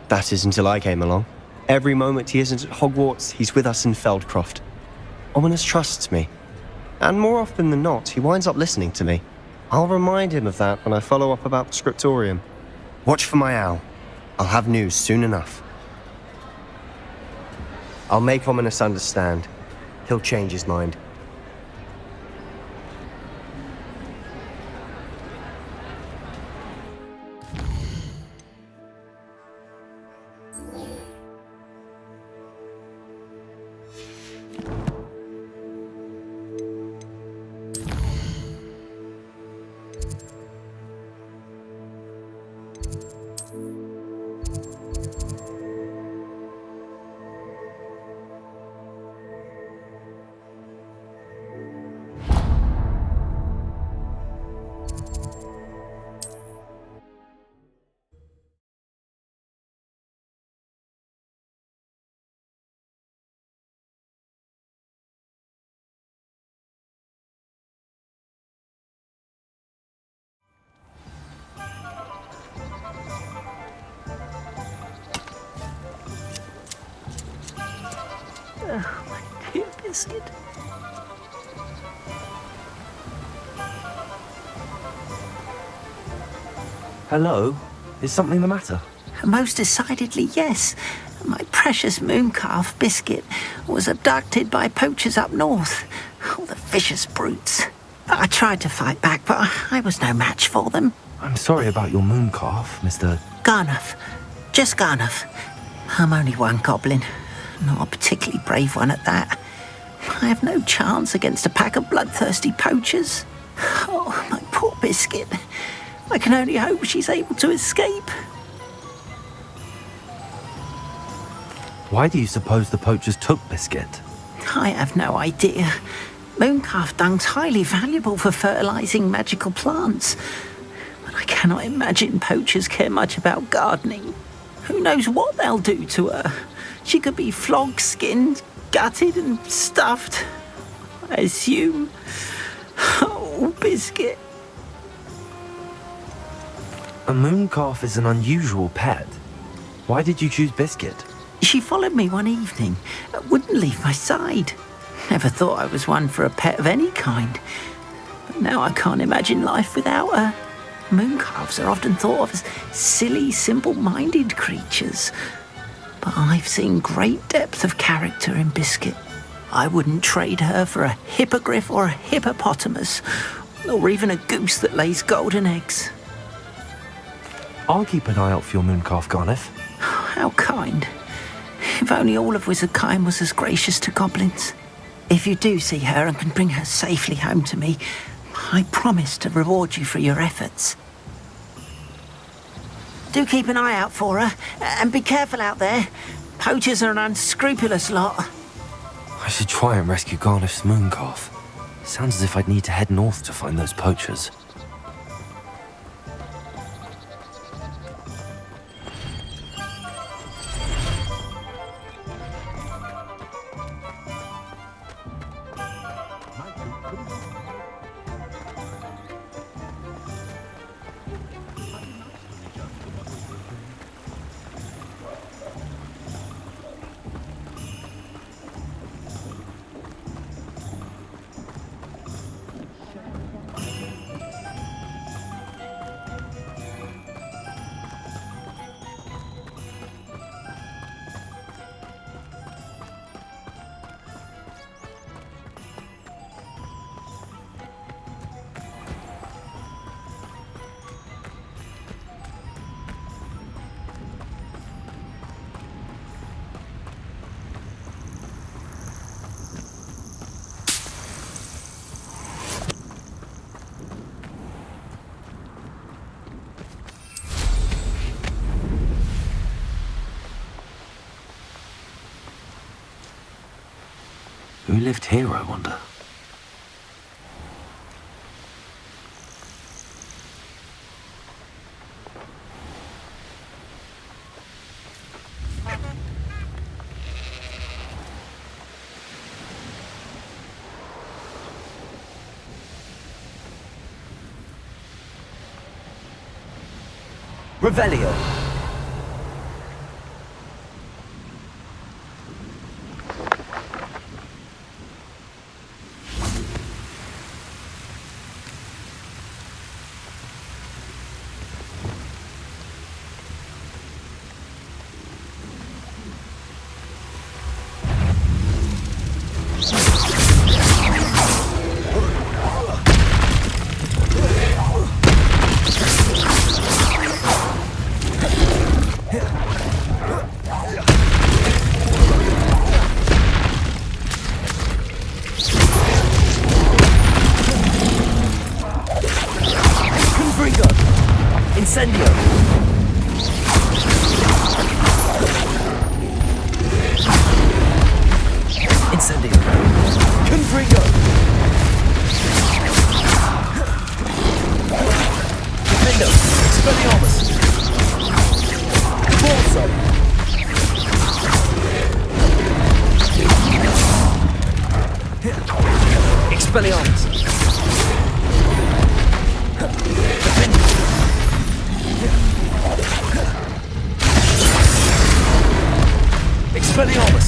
That is until I came along. Every moment he isn't at Hogwarts, he's with us in Feldcroft. Ominous trusts me. And more often than not, he winds up listening to me. I'll remind him of that when I follow up about the scriptorium. Watch for my owl. I'll have news soon enough. I'll make Ominous understand. He'll change his mind. Oh, my dear Biscuit. Hello? Is something the matter? Most decidedly, yes. My precious mooncalf, Biscuit, was abducted by poachers up north. All the vicious brutes. I tried to fight back, but I was no match for them. I'm sorry about your mooncalf, Mr. Garnuff. Just Garnuff. I'm only one goblin. Not a particularly brave one at that. I have no chance against a pack of bloodthirsty poachers. Oh, my poor Biscuit. I can only hope she's able to escape. Why do you suppose the poachers took Biscuit? I have no idea. Mooncalf dung's highly valuable for fertilizing magical plants. But I cannot imagine poachers care much about gardening. Who knows what they'll do to her? She could be flogged, skinned, gutted and stuffed. I assume. Oh, Biscuit. A mooncalf is an unusual pet. Why did you choose Biscuit? She followed me one evening, wouldn't leave my side. Never thought I was one for a pet of any kind. But now I can't imagine life without her. Mooncalves are often thought of as silly, simple-minded creatures. But I've seen great depth of character in Biscuit. I wouldn't trade her for a hippogriff or a hippopotamus, or even a goose that lays golden eggs. I'll keep an eye out for your mooncalf, Garniff. How kind. If only all of Wizardkind was as gracious to goblins. If you do see her and can bring her safely home to me, I promise to reward you for your efforts. Do keep an eye out for her, and be careful out there. Poachers are an unscrupulous lot. I should try and rescue Garniff's mooncalf. Sounds as if I'd need to head north to find those poachers. lived here, I wonder? Revelio. Incendio! Incendio! Confringo! Defendo! Expelliarmus! Balso! Expelliarmus! Defendo! Expelliarmus!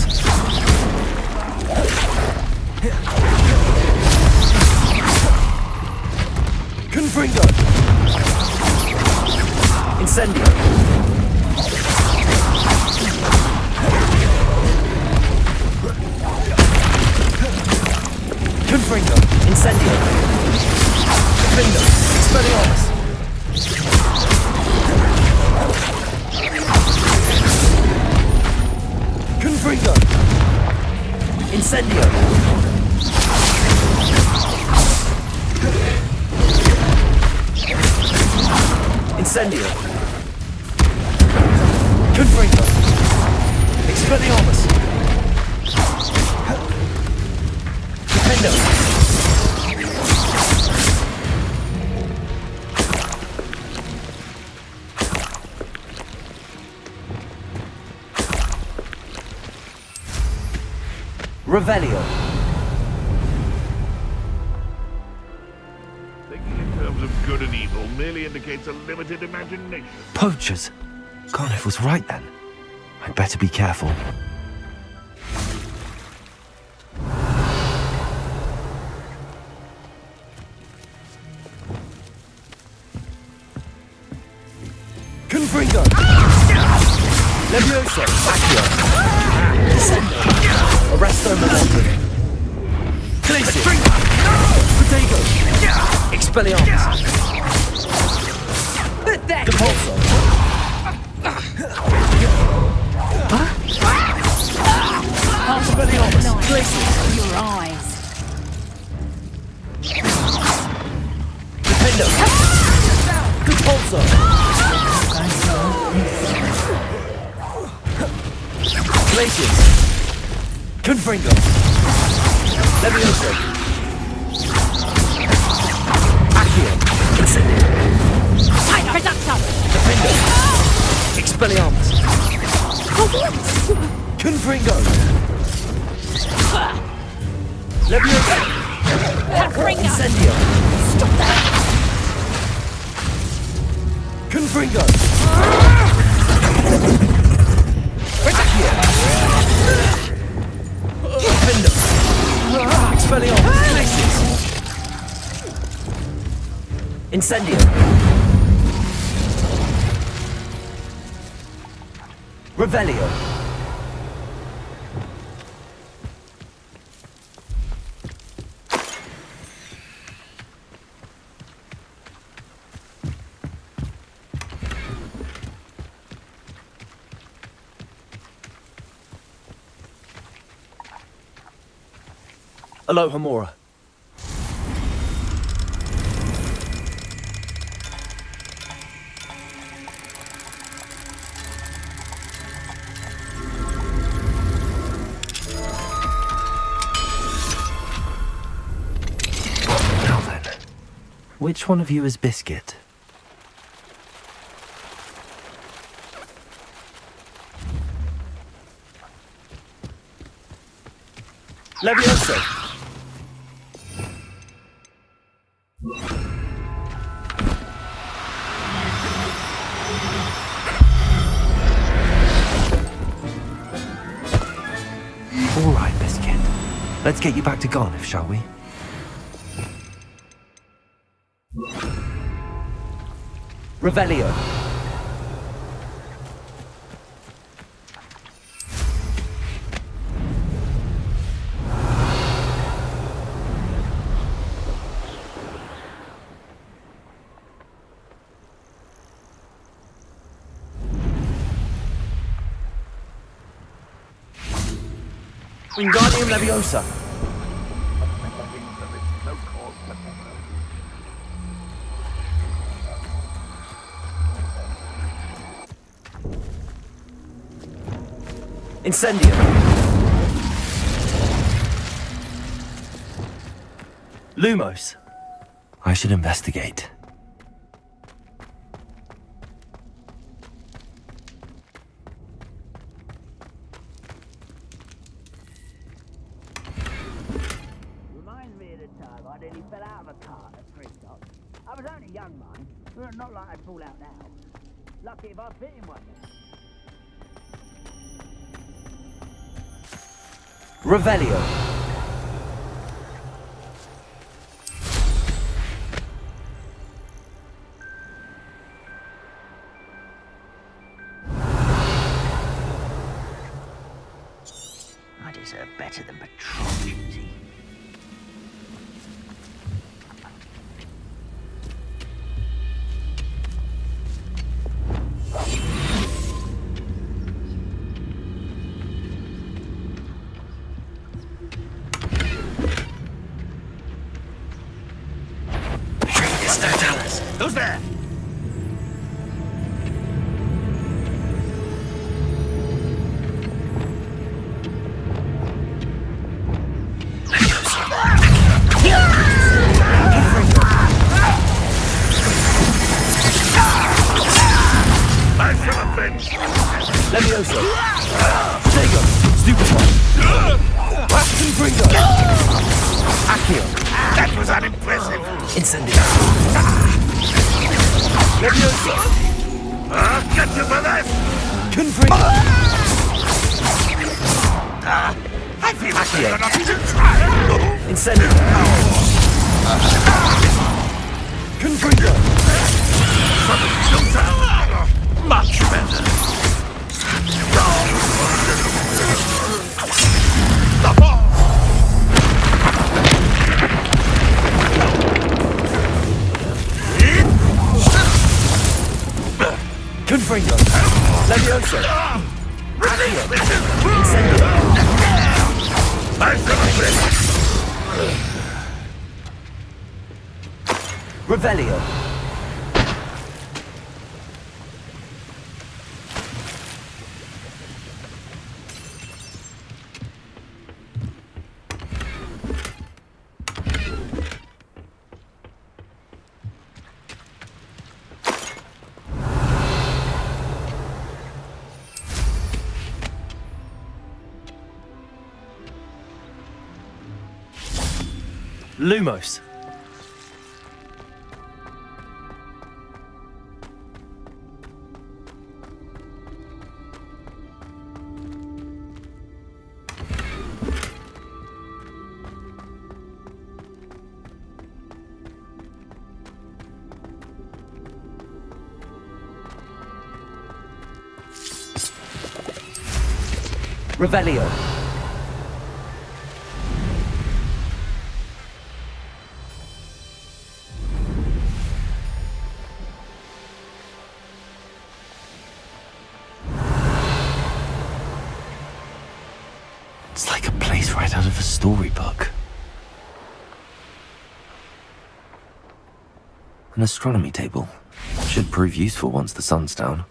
Confringo! Incendio! Confringo! Incendio! Defendo! Expelliarmus! Confringo! Incendio! Incendio! Confringo! Expelliarmus! Defendo! Revelio. Thinking in terms of good and evil merely indicates a limited imagination. Poachers! Garniff was right then. I'd better be careful. Confringo! Levioso! Accio! Descendo! Arresto Momentum! Glacier! Protego! Expelliarmus! Depulso! Expelliarmus! Glacier! Your eyes. Defendo! Depulso! Glaciers! Confringo! Levioso! Accio! Incendio! Reducto! Defendo! Expelliarmus! Confringo! Levioso! Incendio! Stop that! Confringo! Accio! Defendo! Expelliarmus! Glaciers! Incendio! Revelio! Aloha Mora. Which one of you is Biscuit? Leviosa! All right, Biscuit. Let's get you back to Garniff, shall we? Revelio. Wingardium Leviosa. Incendium. Lumos. I should investigate. Reminds me of the time I nearly fell out of a cart at Christoph. I was only young, mind. Not like I'd fall out now. Lucky if I fit in one now. Revelio. I deserve better than patrol duty. Who's there? Leviosa. Stego. Stupefy. Confringo. Accio. That was unimpressive. Incendio. Leviosa. Get you for this! Confringo. I feel like Accio. you're not even trying. Incendio. Confringo. Much better. Confringo. Leviosa. Accio. Incendio. Revelio. Lumos. Revelio. It's like a place right out of a storybook. An astronomy table. Should prove useful once the sun's down.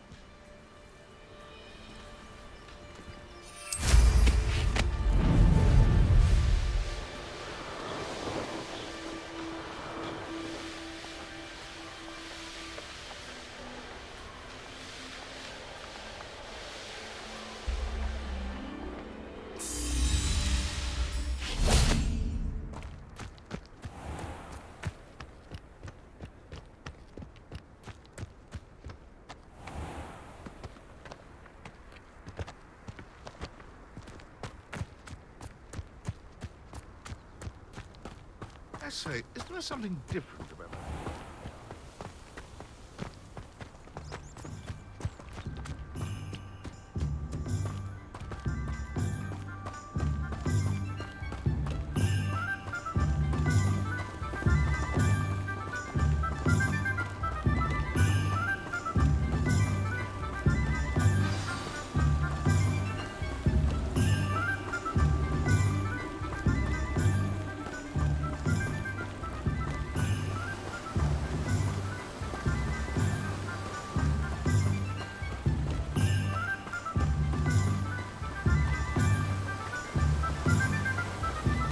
say, is there something different about it?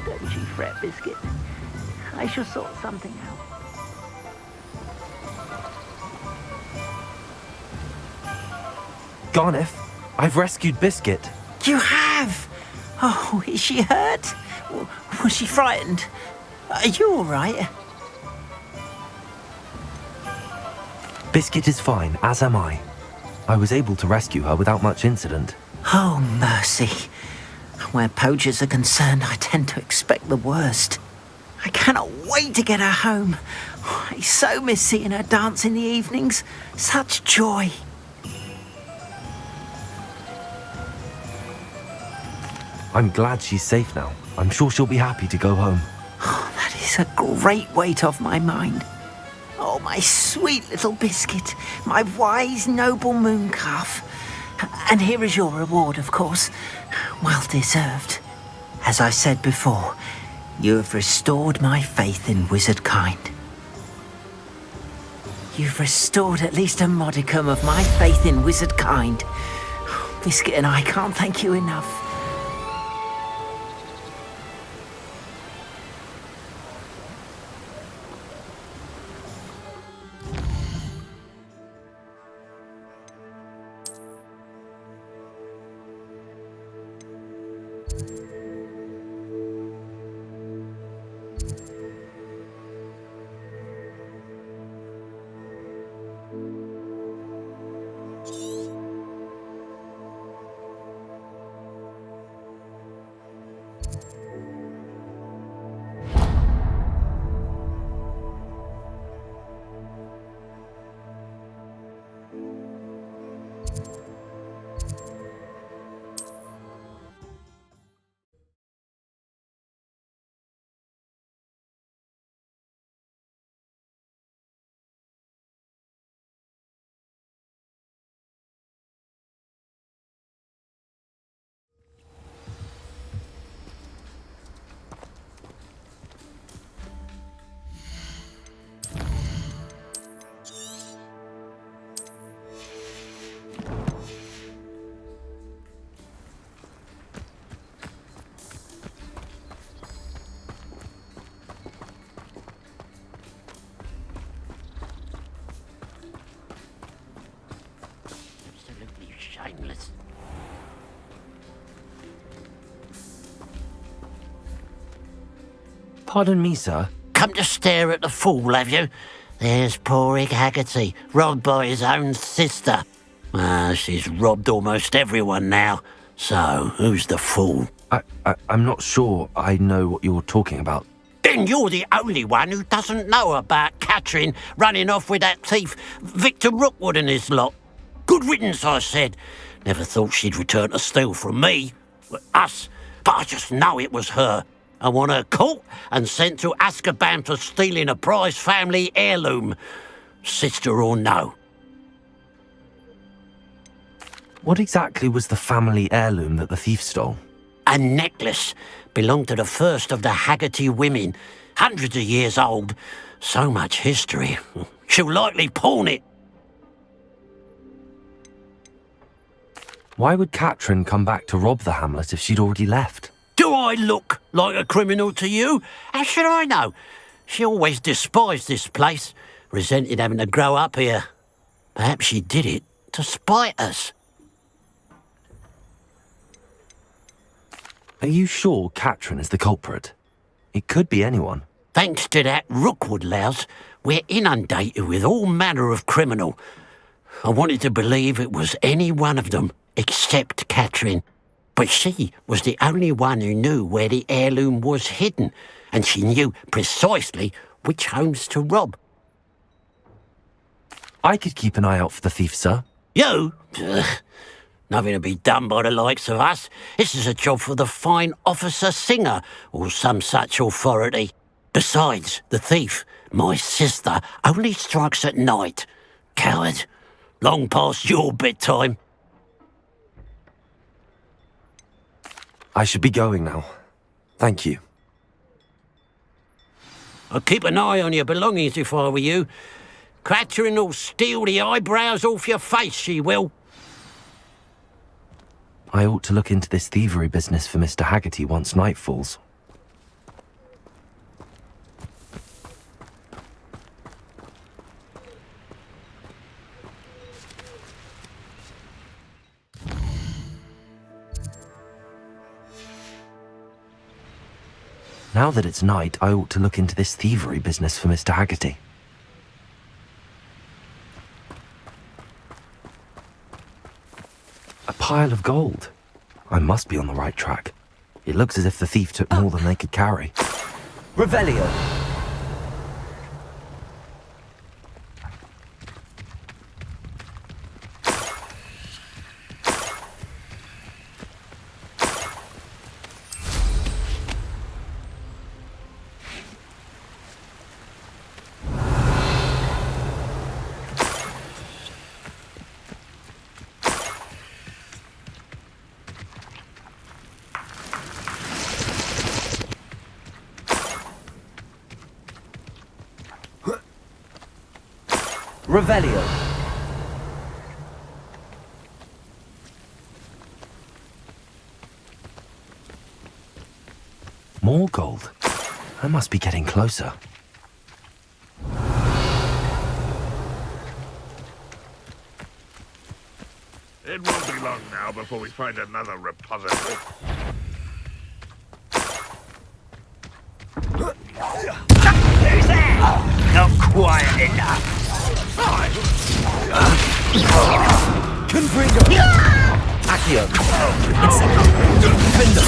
Don't you fret, Biscuit. I shall sort something out. Garneth, I've rescued Biscuit. You have? Oh, is she hurt? Was she frightened? Are you all right? Biscuit is fine, as am I. I was able to rescue her without much incident. Oh, mercy. Where poachers are concerned, I tend to expect the worst. I cannot wait to get her home. I so miss seeing her dance in the evenings. Such joy. I'm glad she's safe now. I'm sure she'll be happy to go home. Oh, that is a great weight off my mind. Oh, my sweet little Biscuit, my wise, noble moon calf. And here is your reward, of course. Well deserved. As I said before, you have restored my faith in wizard kind. You've restored at least a modicum of my faith in wizard kind. Biscuit and I can't thank you enough. Shameless. Pardon me, sir. Come to stare at the fool, have you? There's poor Ig Haggerty, robbed by his own sister. She's robbed almost everyone now. So, who's the fool? I'm not sure I know what you're talking about. Then you're the only one who doesn't know about Catherine running off with that thief, Victor Rookwood and his lot. Good riddance, I said. Never thought she'd return to steal from me. Us. But I just know it was her. I want her caught and sent to Azkaban for stealing a prize family heirloom. Sister or no. What exactly was the family heirloom that the thief stole? A necklace. Belonged to the first of the Haggerty women. Hundreds of years old. So much history. She'll likely pawn it. Why would Catherine come back to rob the hamlet if she'd already left? Do I look like a criminal to you? How should I know? She always despised this place, resented having to grow up here. Perhaps she did it to spite us. Are you sure Catherine is the culprit? It could be anyone. Thanks to that Rookwood louse, we're inundated with all manner of criminal. I wanted to believe it was any one of them, except Catherine. But she was the only one who knew where the heirloom was hidden, and she knew precisely which homes to rob. I could keep an eye out for the thief, sir. You? Ugh. Nothing to be done by the likes of us. This is a job for the fine officer Singer, or some such authority. Besides, the thief, my sister, only strikes at night. Coward. Long past your bedtime. I should be going now. Thank you. I'd keep an eye on your belongings if I were you. Catherine will steal the eyebrows off your face, she will. I ought to look into this thievery business for Mr. Haggerty once night falls. Now that it's night, I ought to look into this thievery business for Mr. Haggerty. A pile of gold. I must be on the right track. It looks as if the thief took more than they could carry. Revelio! Revelio. More gold. I must be getting closer. It won't be long now before we find another repository. Who's there? Not quiet enough. Confringo! Accio! Insecto! Defender!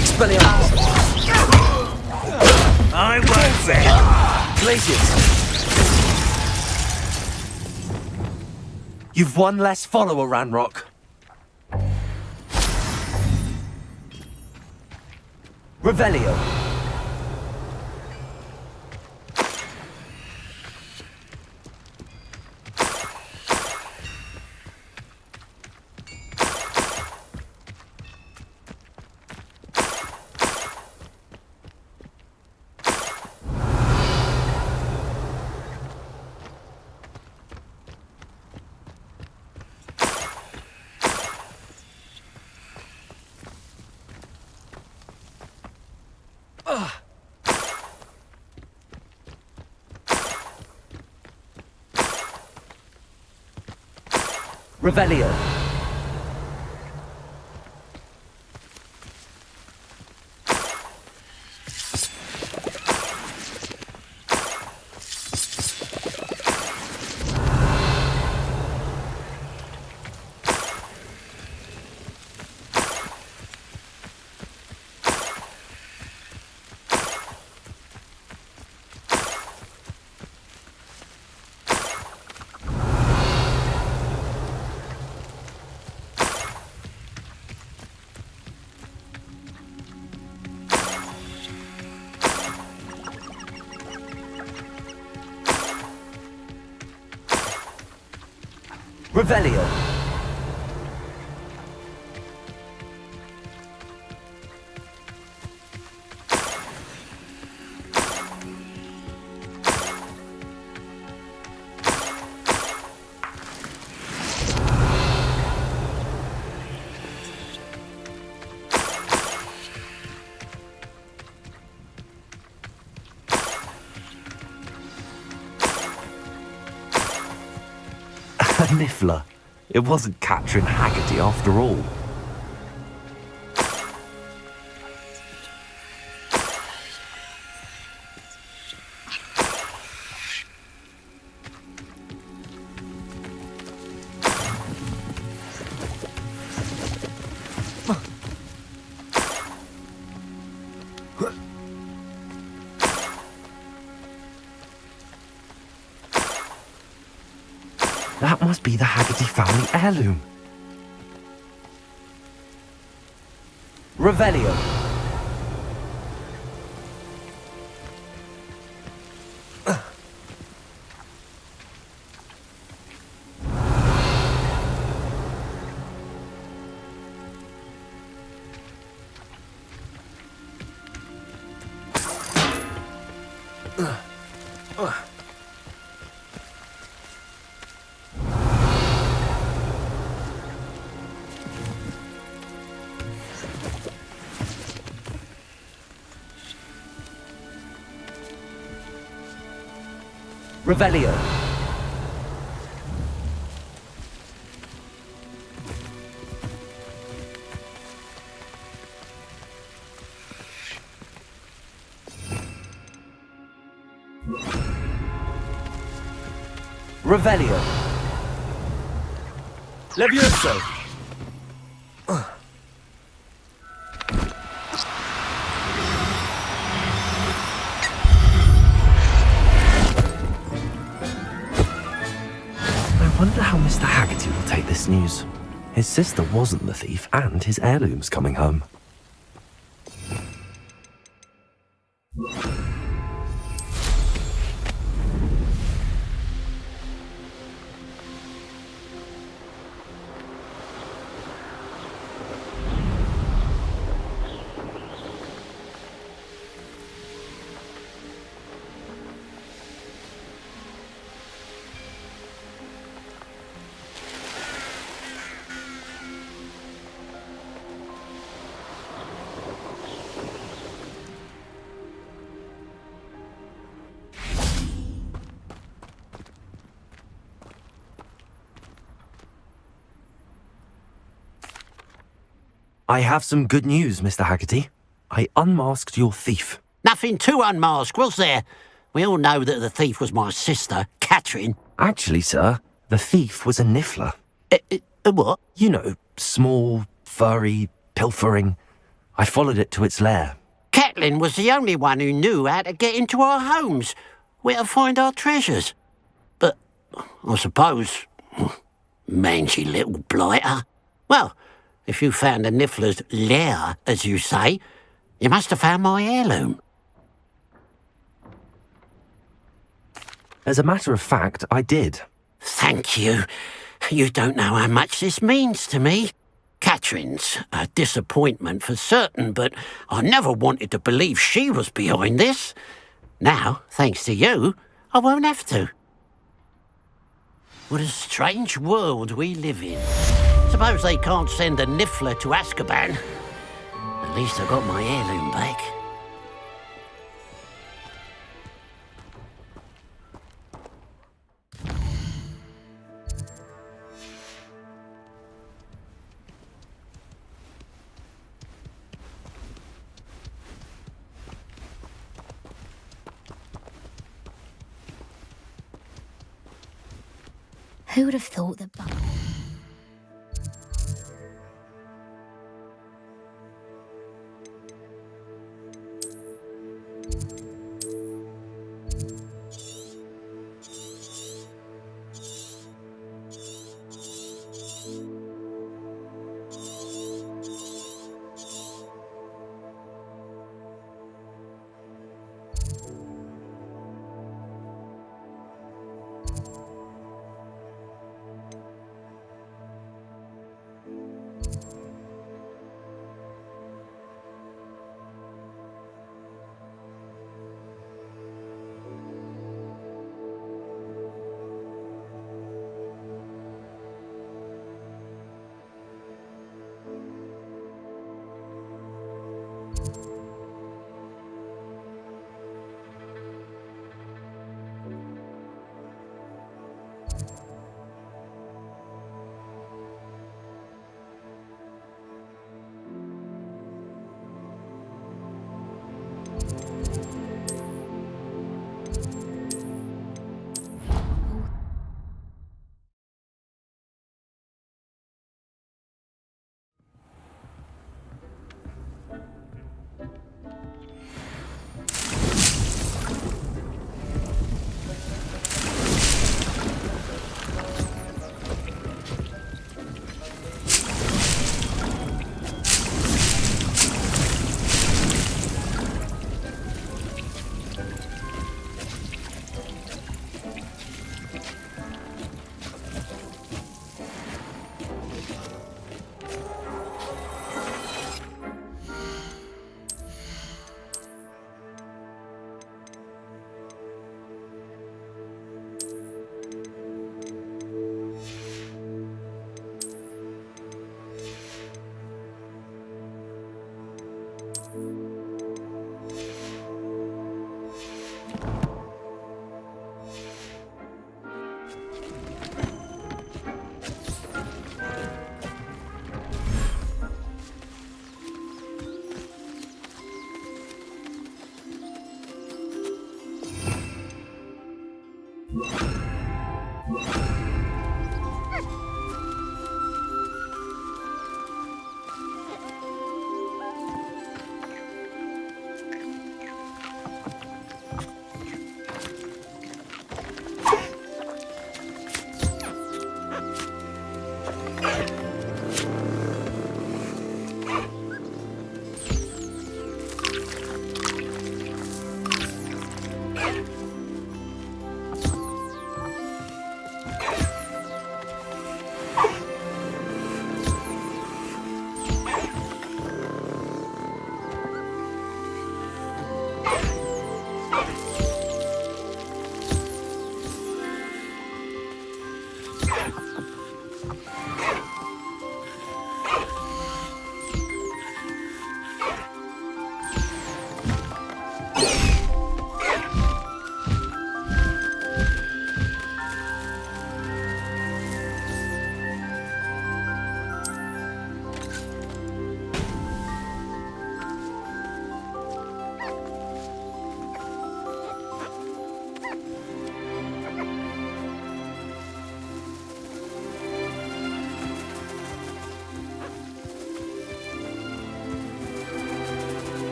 Expelliarmus! I won't fail. Glacius! You've one less follower, Ranrock. Revelio. Revelio. Revelio. Niffler. It wasn't Catherine Haggerty after all. must be the Haggerty family heirloom. Revelio. Revelio. Revelio. Levioso. I wonder how Mr. Haggerty will take this news. His sister wasn't the thief, and his heirloom's coming home. I have some good news, Mr. Haggerty. I unmasked your thief. Nothing to unmask, was there? We all know that the thief was my sister, Catherine. Actually, sir, the thief was a niffler. A what? You know, small, furry, pilfering. I followed it to its lair. Catelyn was the only one who knew how to get into our homes, where to find our treasures. But, I suppose, mangy little blighter. Well, if you found the niffler's lair, as you say, you must have found my heirloom. As a matter of fact, I did. Thank you. You don't know how much this means to me. Catherine's a disappointment for certain, but I never wanted to believe she was behind this. Now, thanks to you, I won't have to. What a strange world we live in. Suppose they can't send a niffler to Azkaban. At least I got my heirloom back. Who would have thought that...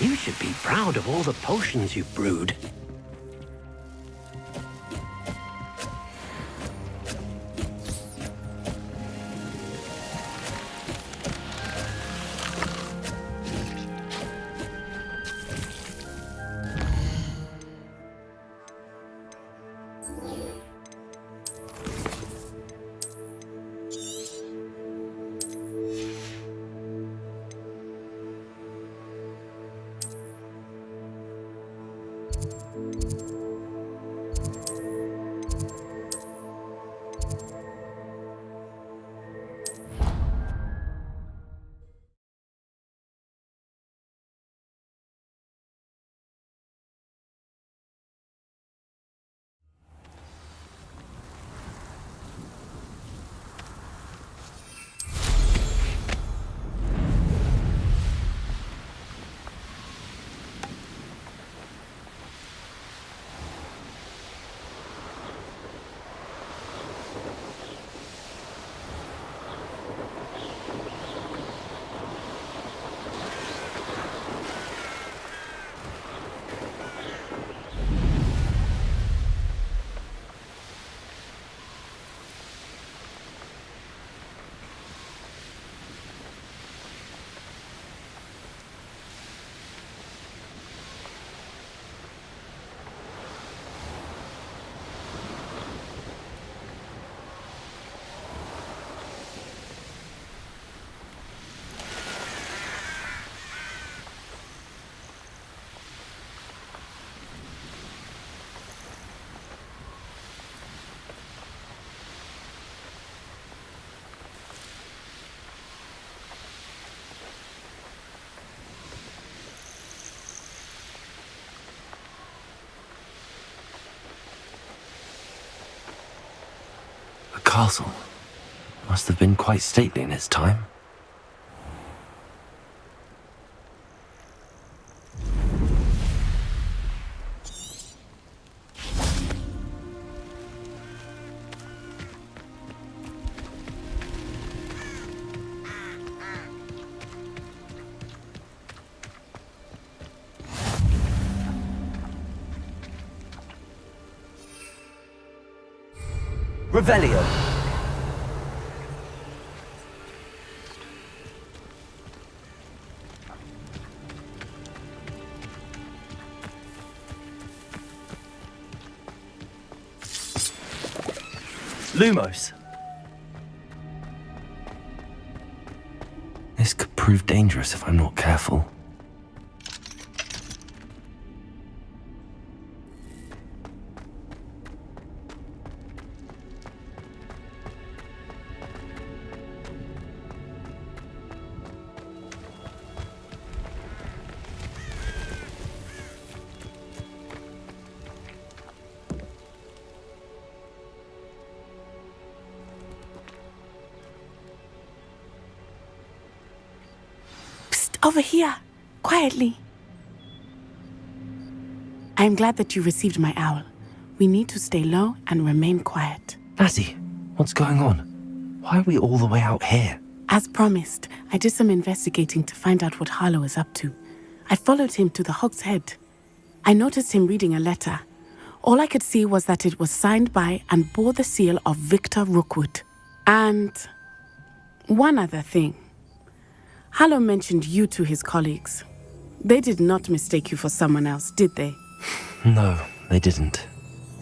You should be proud of all the potions you've brewed. A castle. Must have been quite stately in its time. Revelio. Lumos. This could prove dangerous if I'm not careful. Over here, quietly. I'm glad that you received my owl. We need to stay low and remain quiet. Natty, what's going on? Why are we all the way out here? As promised, I did some investigating to find out what Harlow is up to. I followed him to the Hog's Head. I noticed him reading a letter. All I could see was that it was signed by and bore the seal of Victor Rookwood. And one other thing. Harlow mentioned you to his colleagues. They did not mistake you for someone else, did they? No, they didn't.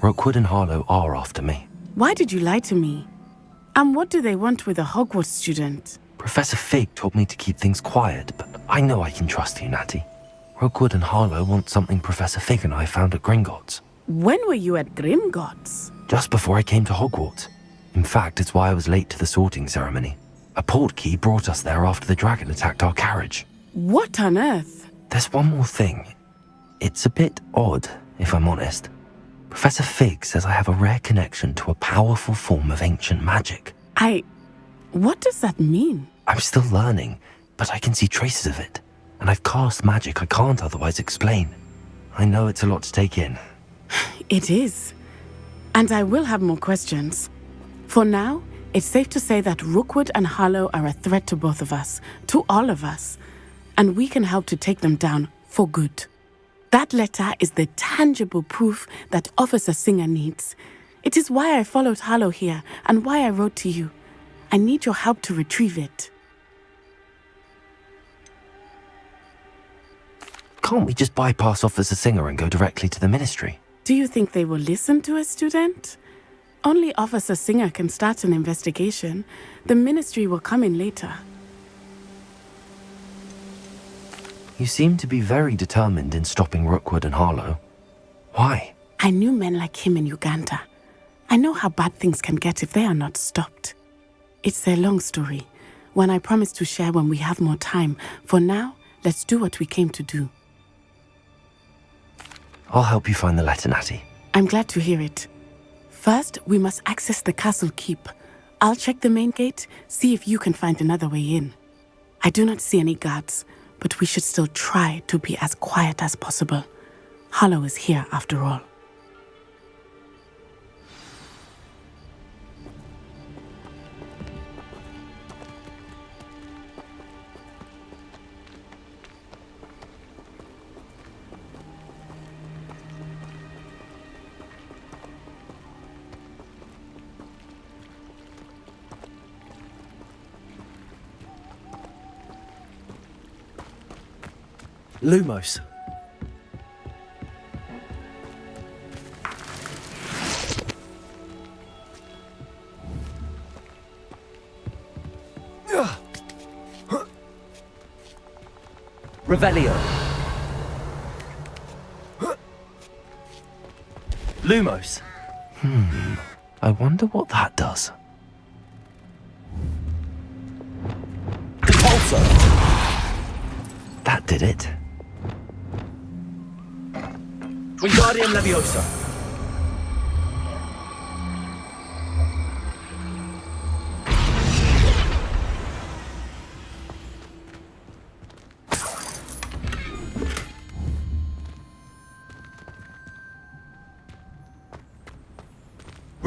Rookwood and Harlow are after me. Why did you lie to me? And what do they want with a Hogwarts student? Professor Fig told me to keep things quiet, but I know I can trust you, Natty. Rookwood and Harlow want something Professor Fig and I found at Gringotts. When were you at Gringotts? Just before I came to Hogwarts. In fact, it's why I was late to the sorting ceremony. A portkey brought us there after the dragon attacked our carriage. What on earth? There's one more thing. It's a bit odd, if I'm honest. Professor Fig says I have a rare connection to a powerful form of ancient magic. What does that mean? I'm still learning, but I can see traces of it. And I've cast magic I can't otherwise explain. I know it's a lot to take in. It is. And I will have more questions. For now, it's safe to say that Rookwood and Harlow are a threat to both of us, to all of us, and we can help to take them down for good. That letter is the tangible proof that Officer Singer needs. It is why I followed Harlow here and why I wrote to you. I need your help to retrieve it. Can't we just bypass Officer Singer and go directly to the Ministry? Do you think they will listen to a student? Only Officer Singer can start an investigation. The Ministry will come in later. You seem to be very determined in stopping Rookwood and Harlow. Why? I knew men like him in Uganda. I know how bad things can get if they are not stopped. It's a long story, one I promise to share when we have more time. For now, let's do what we came to do. I'll help you find the letter, Natty. I'm glad to hear it. First, we must access the castle keep. I'll check the main gate, see if you can find another way in. I do not see any guards, but we should still try to be as quiet as possible. Harlow is here after all. Lumos. Revelio. Lumos. I wonder what that does. Repulsor. That did it. Wingardium Leviosa.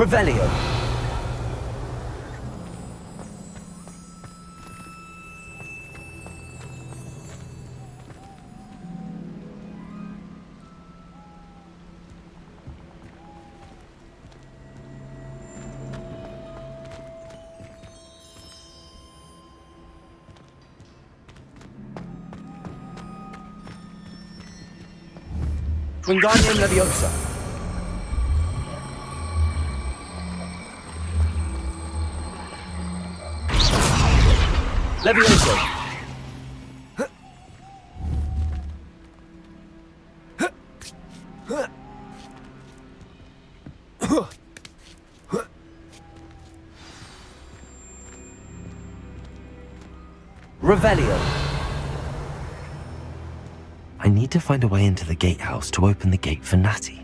Revelio. Wingardium Leviosa. Leviosa. Revelio. I need to find a way into the gatehouse to open the gate for Natty.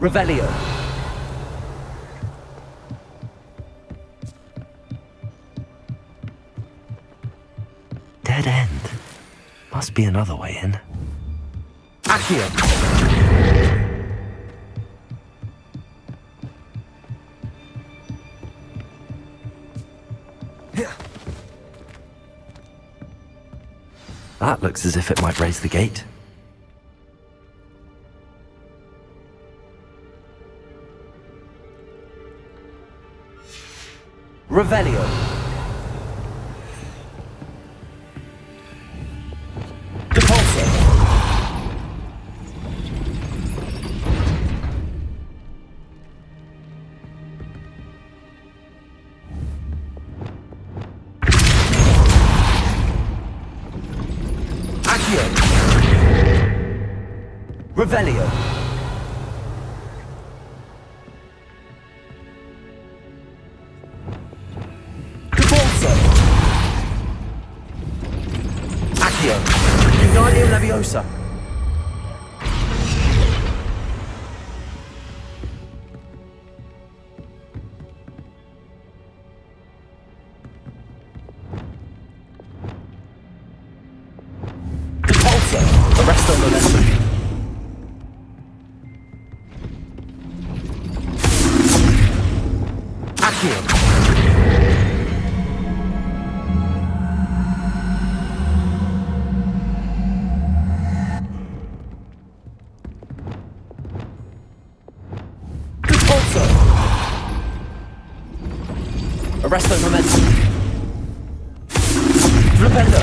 Revelio. Dead end. Must be another way in. Accio. That looks as if it might raise the gate. Revelio. Depulso. Accio. Revelio. Wingardium Leviosa. Depulso. Arresto Momentum. Accio. Arresto Momentum. Flipendo.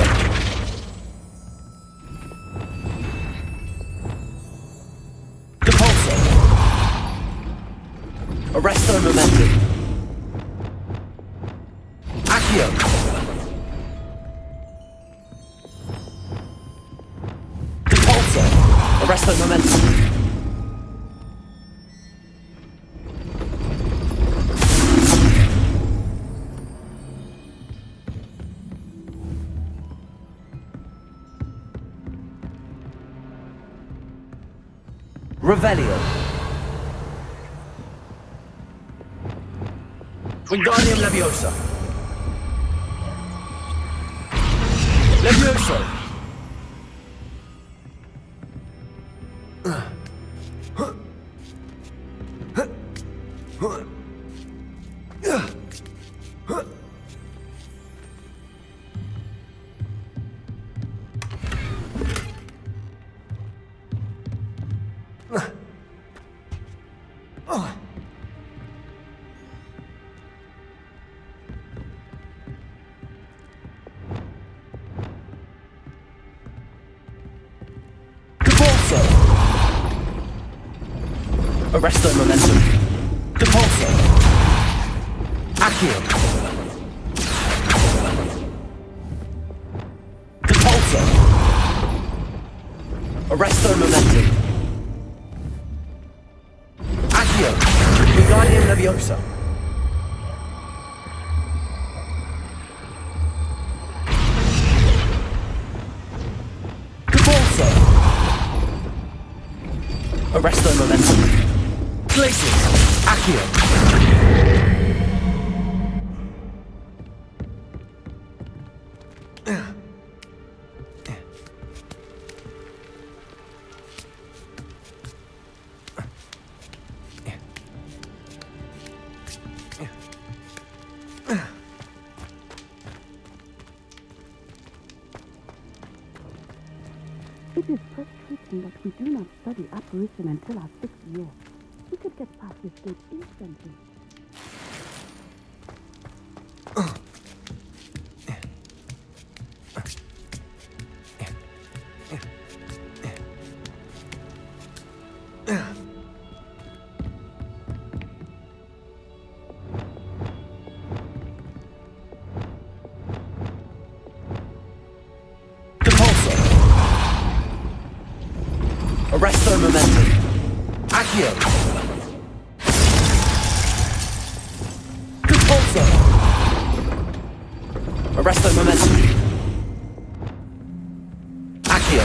Depulso. Arresto Momentum. Accio. Depulso. Arresto Momentum. Revelio. Wingardium Leviosa. Leviosa. Arresto Momentum. Depulso. Accio. Depulso. Arresto momentum. Accio. Wingardium Leviosa. Cabalso. Arresto momentum. Glacius. Accio. It is frustrating that we do not study apparition until our 6th year. We could get past this gate instantly. Arresto momentum. Accio. Compulso. Arresto momentum. Accio.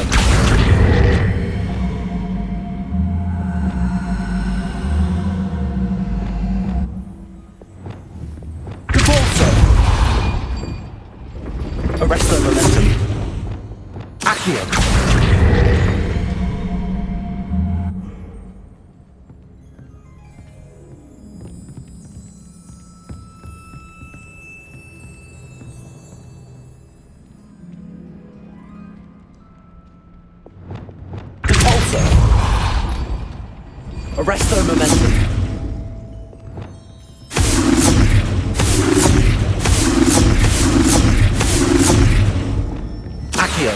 Compulso. Arresto momentum. Accio. Arresto momentum. Accio.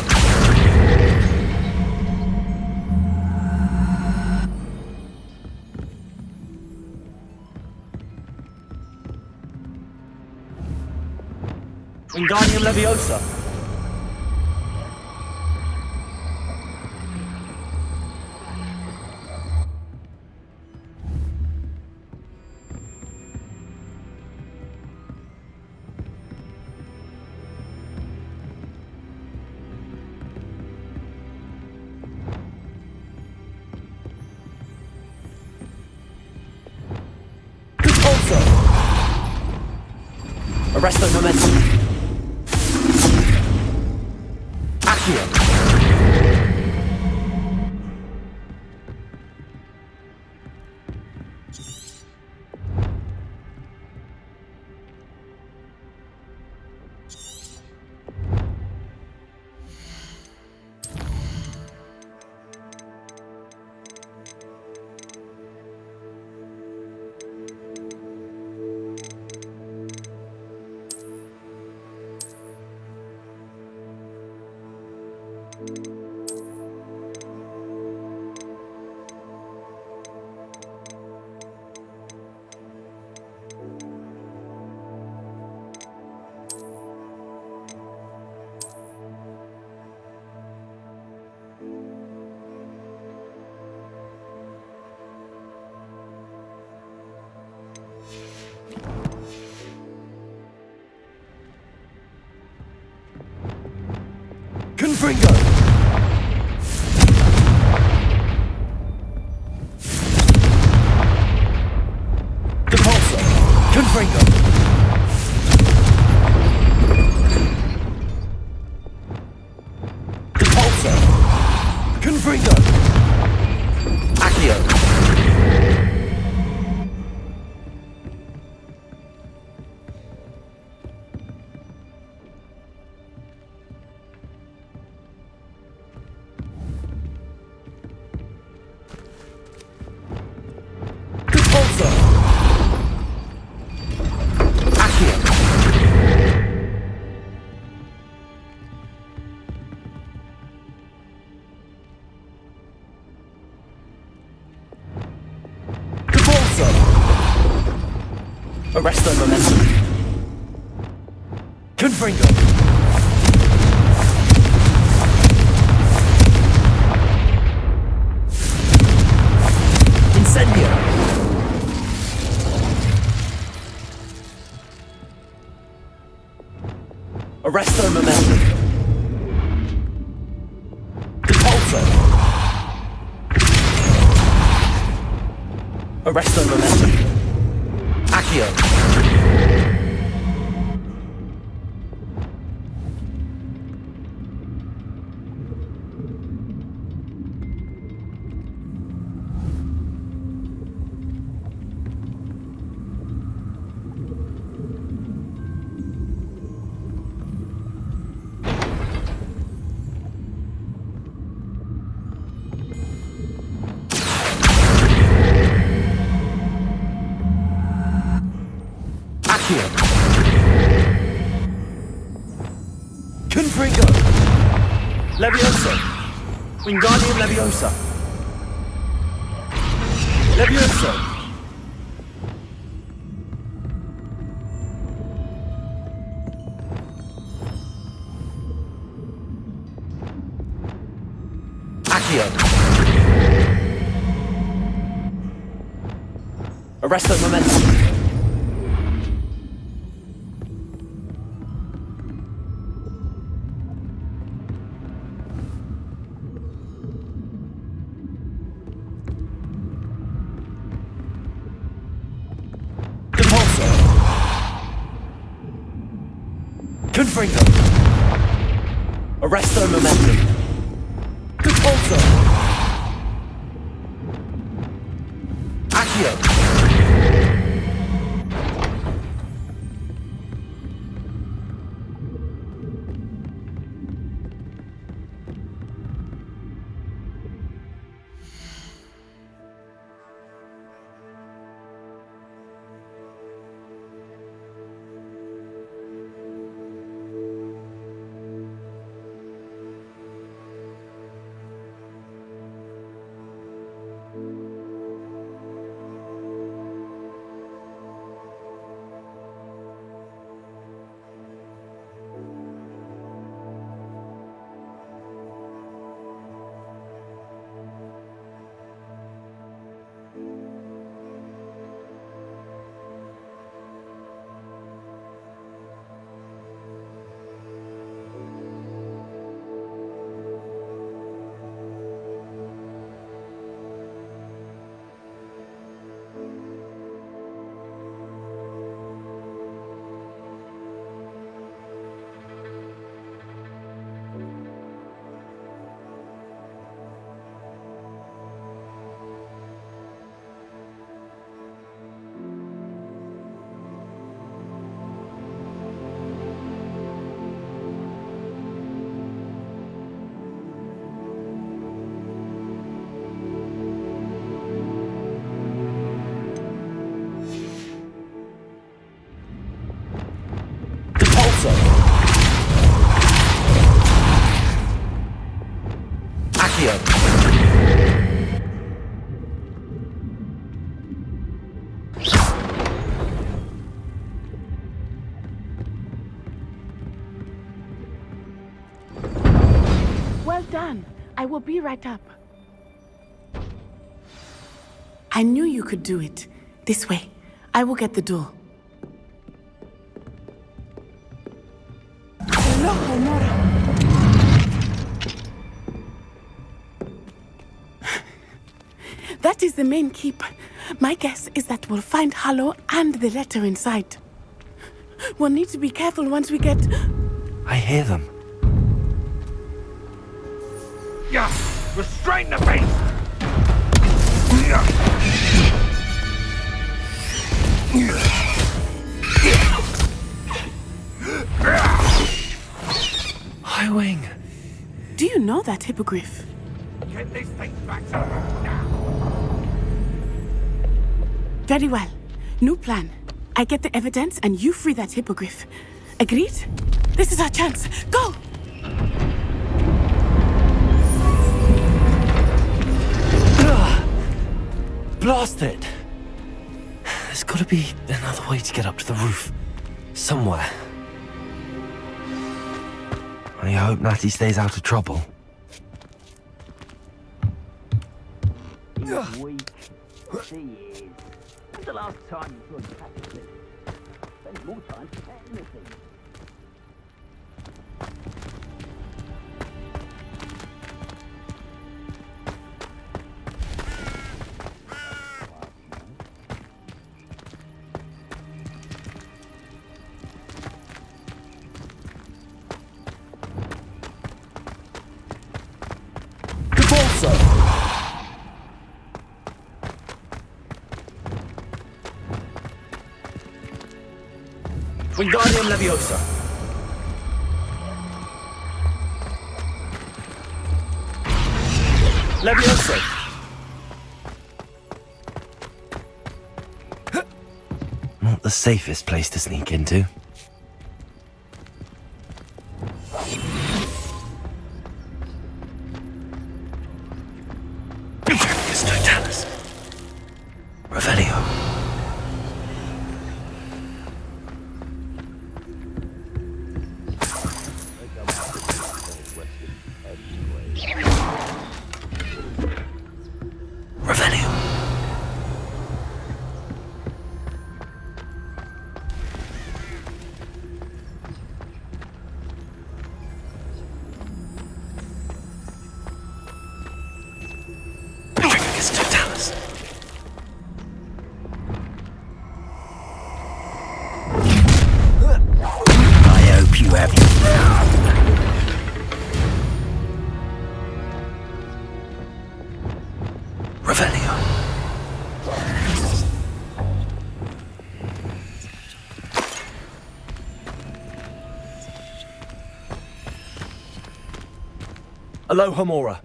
Wingardium Leviosa. Arresto momentum. Accio. Confringo! Depulso! Confringo! Depulso! Confringo! Accio! Arresto momentum. Confringo. Incendio! Arresto momentum. Repulsor. Arresto momentum. Accio. Confringo! Leviosa! Wingardium Leviosa! Leviosa! Accio! Arresto momentum! Confringo! Arresto momentum! Repulsor! Accio! Well done. I will be right up. I knew you could do it. This way. I will get the door. That is the main keep. My guess is that we'll find Hallow and the letter inside. We'll need to be careful once we get... I hear them. Yeah, restrain the beast! Highwing! Do you know that hippogriff? Get these things back to her now! Very well. New plan. I get the evidence and you free that hippogriff. Agreed? This is our chance. Go! Blast it! There's gotta be another way to get up to the roof. Somewhere. I hope Natty stays out of trouble. She is. When's the last time you saw a cat asleep? Spend more time petting the thing. Wingardium Leviosa. Leviosa. Not the safest place to sneak into. Totalis. Revelio. Aloha Mora.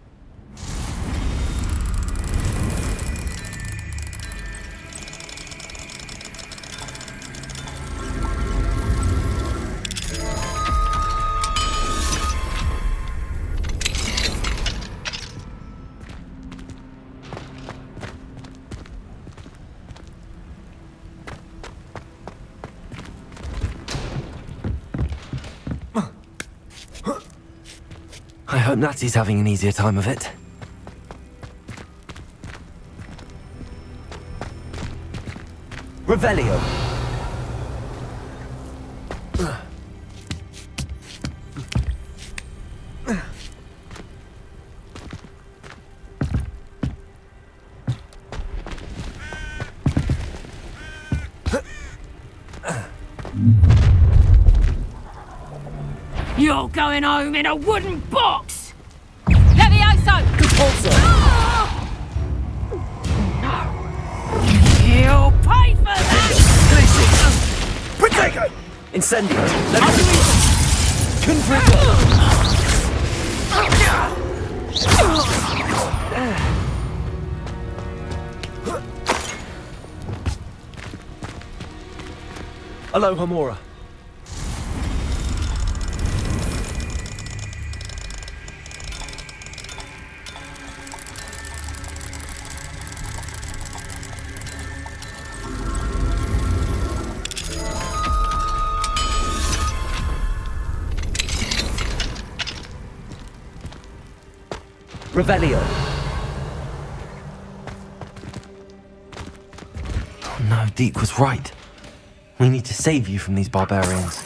I hope Natsy's having an easier time of it. Revelio. You're going home in a wooden box! Levioso! Oh! No! You'll pay for that! Protego! Incendio! Aloha Mora. Revelio. Oh no, Deke was right. We need to save you from these barbarians.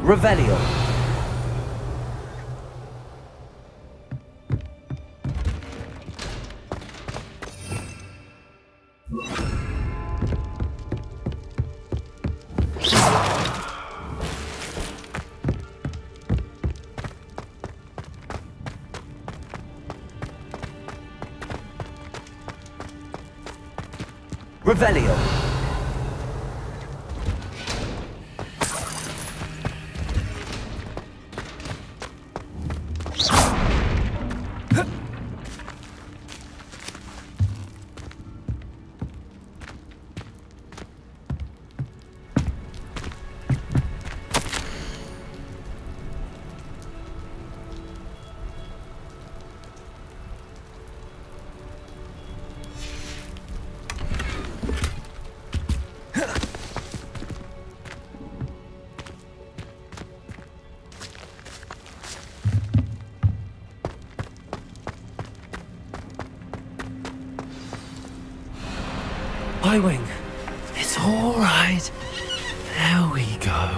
Revelio. Revelio. Highwing, it's all right. There we go.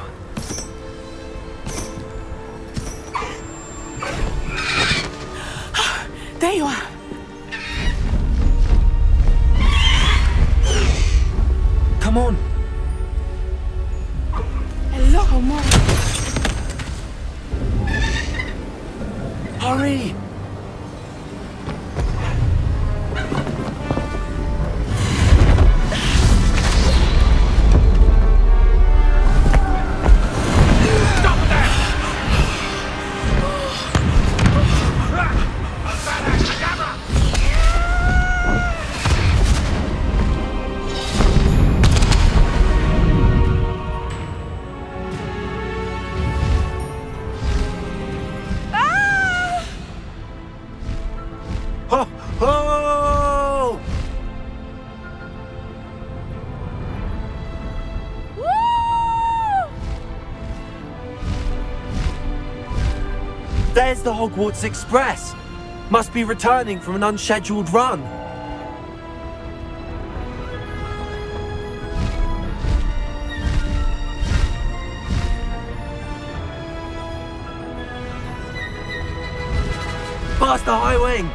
There you are. Come on. Hello, Mom. Hurry! Oh! There's the Hogwarts Express. Must be returning from an unscheduled run. Faster, Highwing!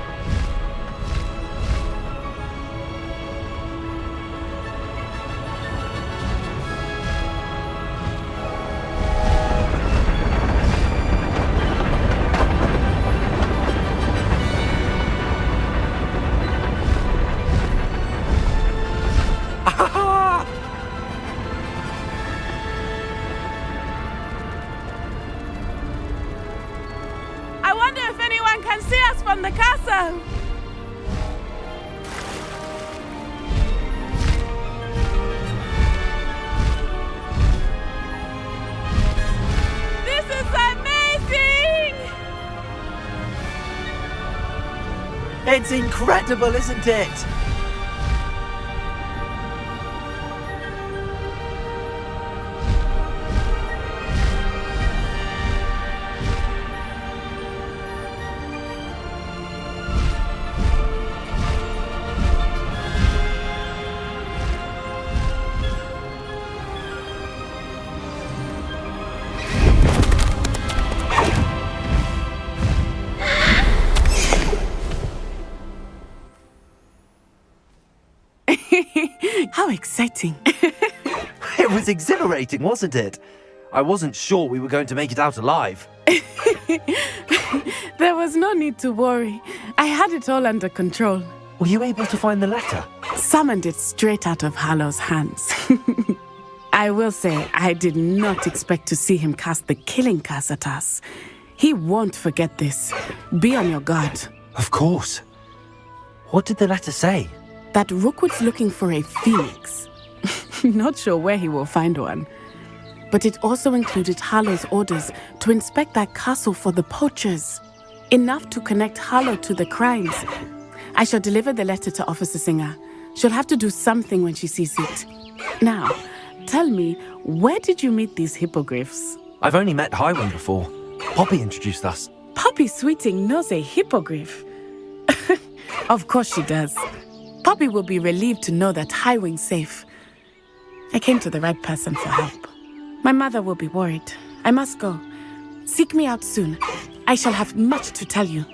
I wonder if anyone can see us from the castle. This is amazing! It's incredible, isn't it? How exciting. It was exhilarating, wasn't it? I wasn't sure we were going to make it out alive. There was no need to worry. I had it all under control. Were you able to find the letter? Summoned it straight out of Hallow's hands. I will say, I did not expect to see him cast the killing curse at us. He won't forget this. Be on your guard. Of course. What did the letter say? That Rookwood's looking for a phoenix. Not sure where he will find one. But it also included Hallow's orders to inspect that castle for the poachers. Enough to connect Hallow to the crimes. I shall deliver the letter to Officer Singer. She'll have to do something when she sees it. Now, tell me, where did you meet these hippogriffs? I've only met Highwing before. Poppy introduced us. Poppy Sweeting knows a hippogriff. Of course she does. Poppy will be relieved to know that Highwing's safe. I came to the right person for help. My mother will be worried. I must go. Seek me out soon. I shall have much to tell you.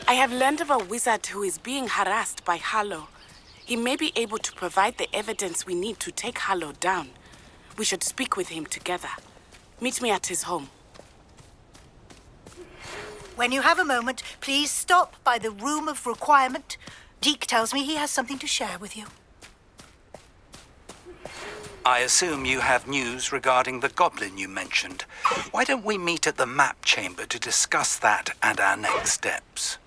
I have learned of a wizard who is being harassed by Hallow. He may be able to provide the evidence we need to take Hallow down. We should speak with him together. Meet me at his home. When you have a moment, please stop by the Room of Requirement. Deke tells me he has something to share with you. I assume you have news regarding the goblin you mentioned. Why don't we meet at the map chamber to discuss that and our next steps?